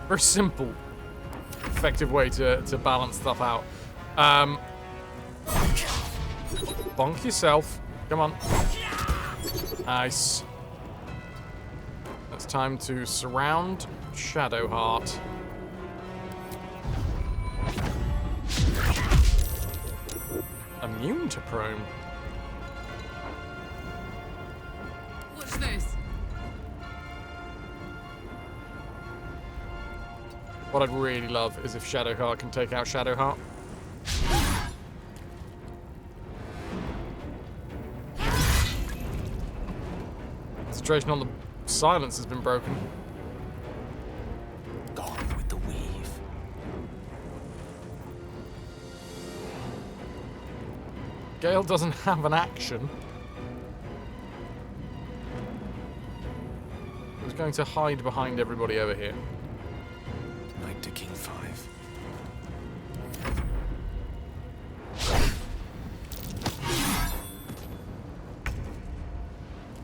Very simple, effective way to balance stuff out. Bonk yourself. Come on. Nice. It's time to surround Shadowheart. Immune to prone. What's this? What I'd really love is if Shadowheart can take out Shadowheart. Concentration on the silence has been broken. Gone with the weave. Gale doesn't have an action. I was going to hide behind everybody over here. Knight to King 5.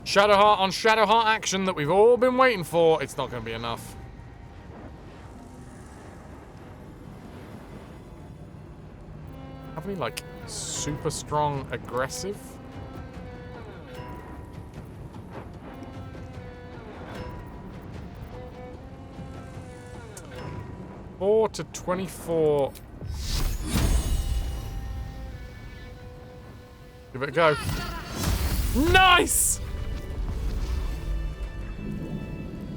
Shadowheart on Shadowheart action that we've all been waiting for. It's not going to be enough. Have we, like, super strong aggressive? Four to 24. Give it a go. Nice!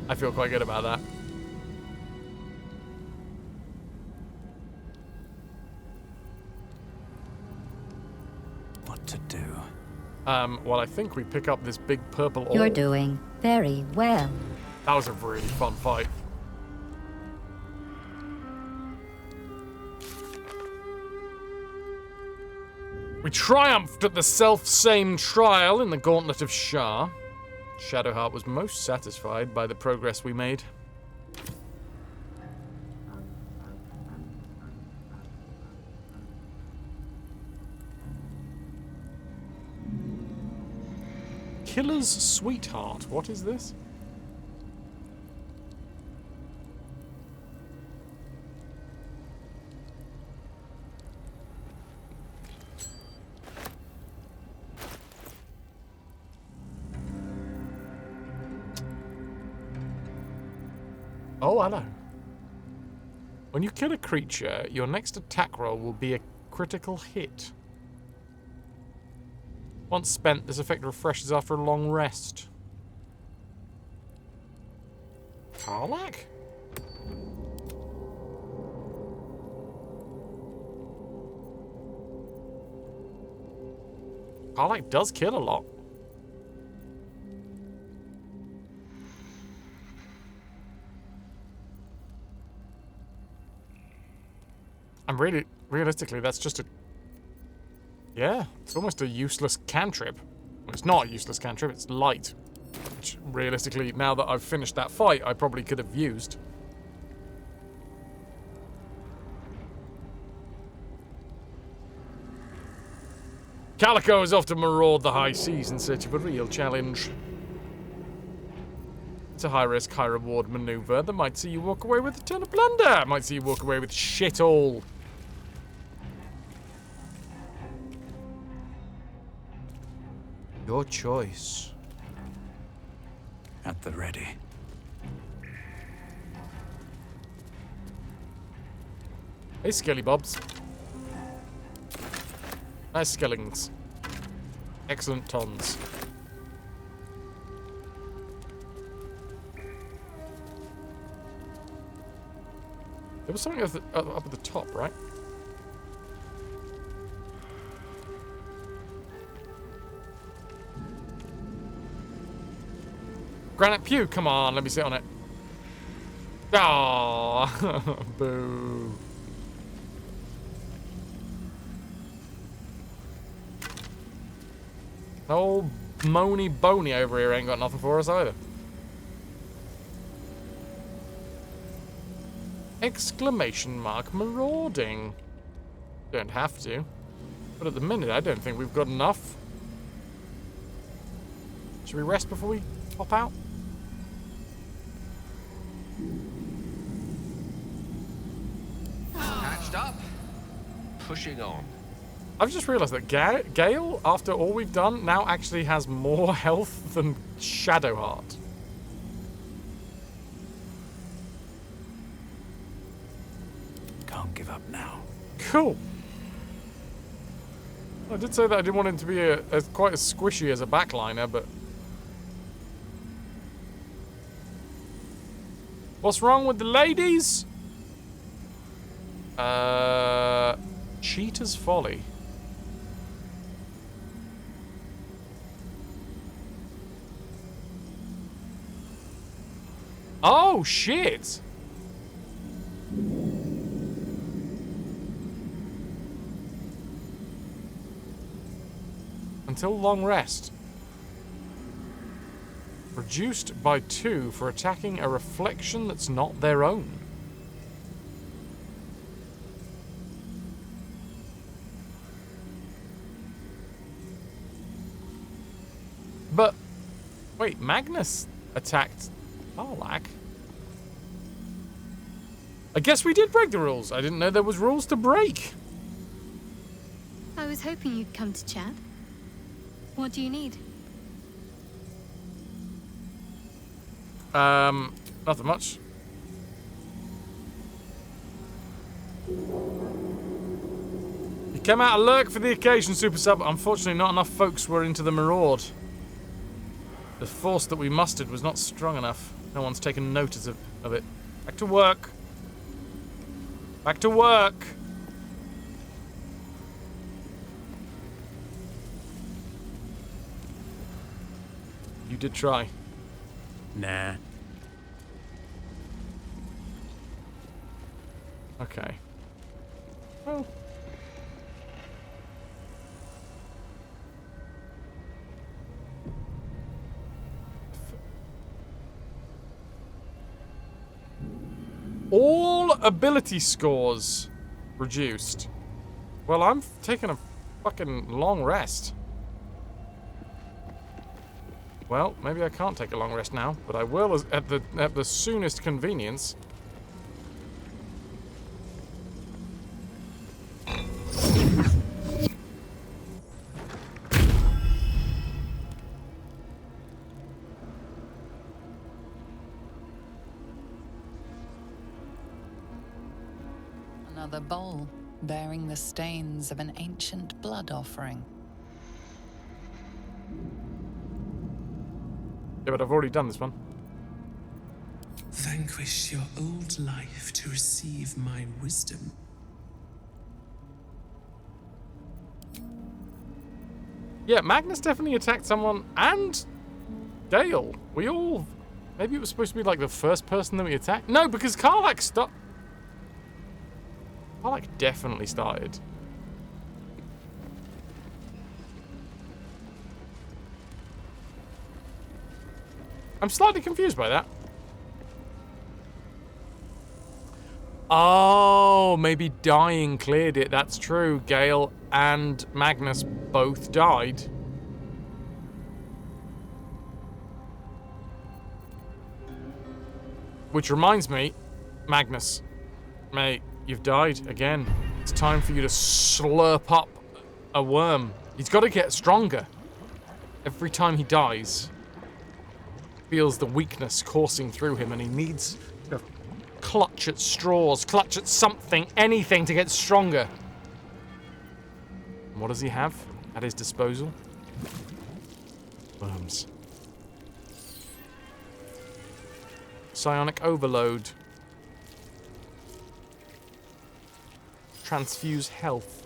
I feel quite good about that. What to do? Well, I think we pick up this big purple orb. You're doing very well. That was a really fun fight. We triumphed at the self-same trial in the Gauntlet of Shar. Shadowheart was most satisfied by the progress we made. Killer's Sweetheart. What is this? Oh, hello. When you kill a creature, your next attack roll will be a critical hit. Once spent, this effect refreshes after a long rest. Karlach? Karlach does kill a lot. And really, realistically, that's just a... Yeah, it's almost a useless cantrip. Well, it's not a useless cantrip, it's light. Which, realistically, now that I've finished that fight, I probably could have used. Calico is off to maraud the high seas in search of a real challenge. It's a high-risk, high-reward maneuver that might see you walk away with a ton of plunder. Might see you walk away with shit all. Your choice. At the ready. Hey, Skelly Bobs. Nice skellings. Excellent tons. There was something up at the top, right? Granite pew, come on, let me sit on it. Ah, boo. Old moany boney over here ain't got nothing for us either. Exclamation mark marauding. Don't have to. But at the minute, I don't think we've got enough. Should we rest before we pop out? Patched up. Pushing on. I've just realised that Gale, after all we've done, now actually has more health than Shadowheart. Can't give up now. Cool. I did say that I didn't want him to be quite as squishy as a backliner, but... What's wrong with the ladies? Cheater's Folly. Oh, shit! Until long rest. Reduced by 2 for attacking a reflection that's not their own. But, wait, Magnus attacked Karlach? I guess we did break the rules. I didn't know there was rules to break. I was hoping you'd come to chat. What do you need? Nothing much. You came out of lurk for the occasion, Super Sub. Unfortunately, not enough folks were into the maraud. The force that we mustered was not strong enough. No one's taken notice of it. Back to work. Back to work. You did try. Nah. Okay. Well. All ability scores reduced. Well, I'm taking a fucking long rest. Well, maybe I can't take a long rest now, but I will at the soonest convenience. Another bowl bearing the stains of an ancient blood offering. Yeah, but I've already done this one. Vanquish your old life to receive my wisdom. Yeah, Magnus definitely attacked someone, and Dale. We all... Maybe it was supposed to be like the first person that we attacked? No, because Karlach stopped. Karlach definitely started. I'm slightly confused by that. Oh, maybe dying cleared it. That's true. Gale and Magnus both died. Which reminds me, Magnus, mate, you've died again. It's time for you to slurp up a worm. He's got to get stronger. Every time he dies, feels the weakness coursing through him, and he needs to clutch at straws, clutch at something, anything to get stronger. And what does he have at his disposal? Worms. Psionic overload. Transfuse health.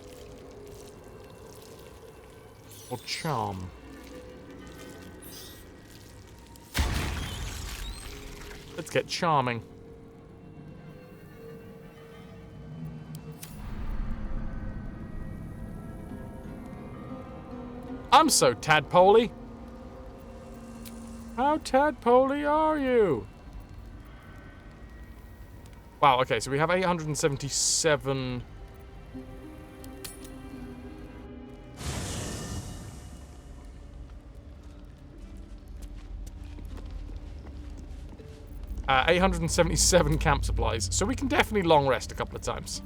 Or charm. Let's get charming. I'm so tadpoley. How tadpoley are you? Wow, okay, so we have 877... 877 camp supplies, so we can definitely long rest a couple of times.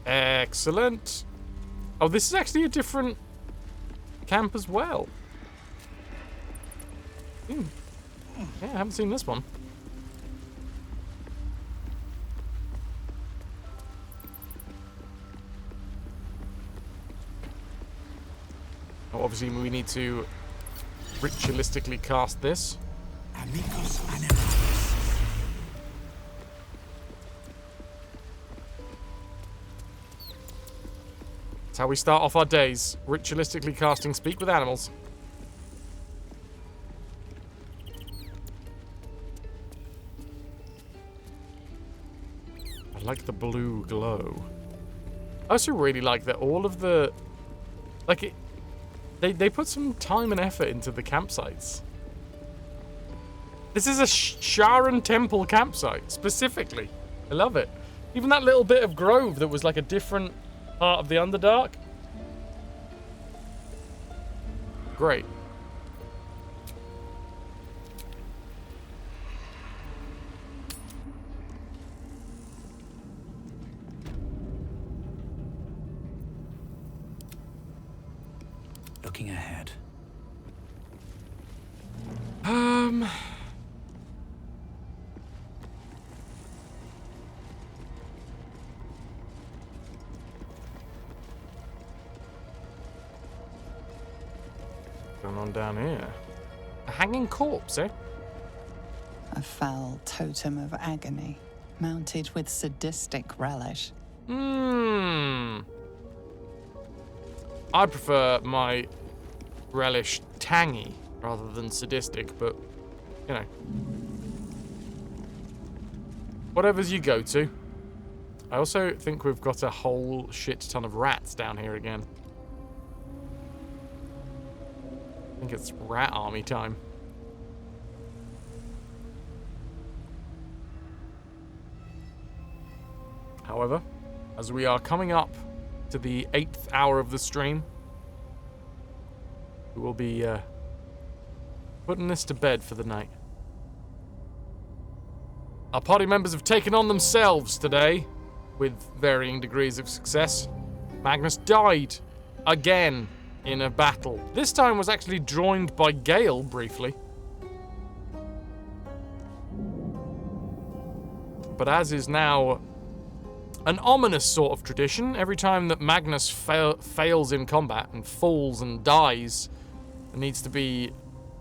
Excellent. Oh, this is actually a different camp as well. Yeah, I haven't seen this one. Oh, obviously we need to ritualistically cast this. Amigos animales. That's how we start off our days, ritualistically casting Speak with Animals. I like the blue glow. I also really like that all of the... Like, it, they put some time and effort into the campsites. This is a Sharon Temple campsite, specifically. I love it. Even that little bit of grove that was like a different part of the Underdark. Great. Looking ahead. Going on down here? A hanging corpse, eh? A foul totem of agony, mounted with sadistic relish. I prefer my relish tangy rather than sadistic, but, you know. Whatever's you go to. I also think we've got a whole shit ton of rats down here again. I think it's rat army time. However, as we are coming up to the 8th hour of the stream, we will be putting this to bed for the night. Our party members have taken on themselves today, with varying degrees of success. Magnus died again in a battle. This time was actually joined by Gale briefly. But as is now an ominous sort of tradition, every time that Magnus fails in combat and falls and dies and needs to be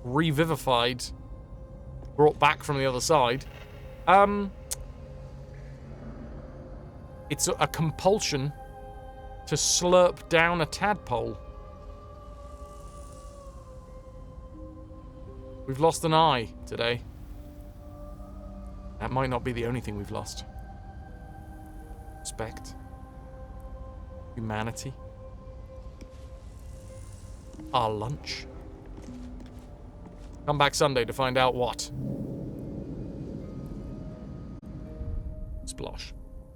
revivified, brought back from the other side, it's a compulsion to slurp down a tadpole. We've lost an eye today. That might not be the only thing we've lost. Respect. Humanity. Our lunch. Come back Sunday to find out what. Splosh.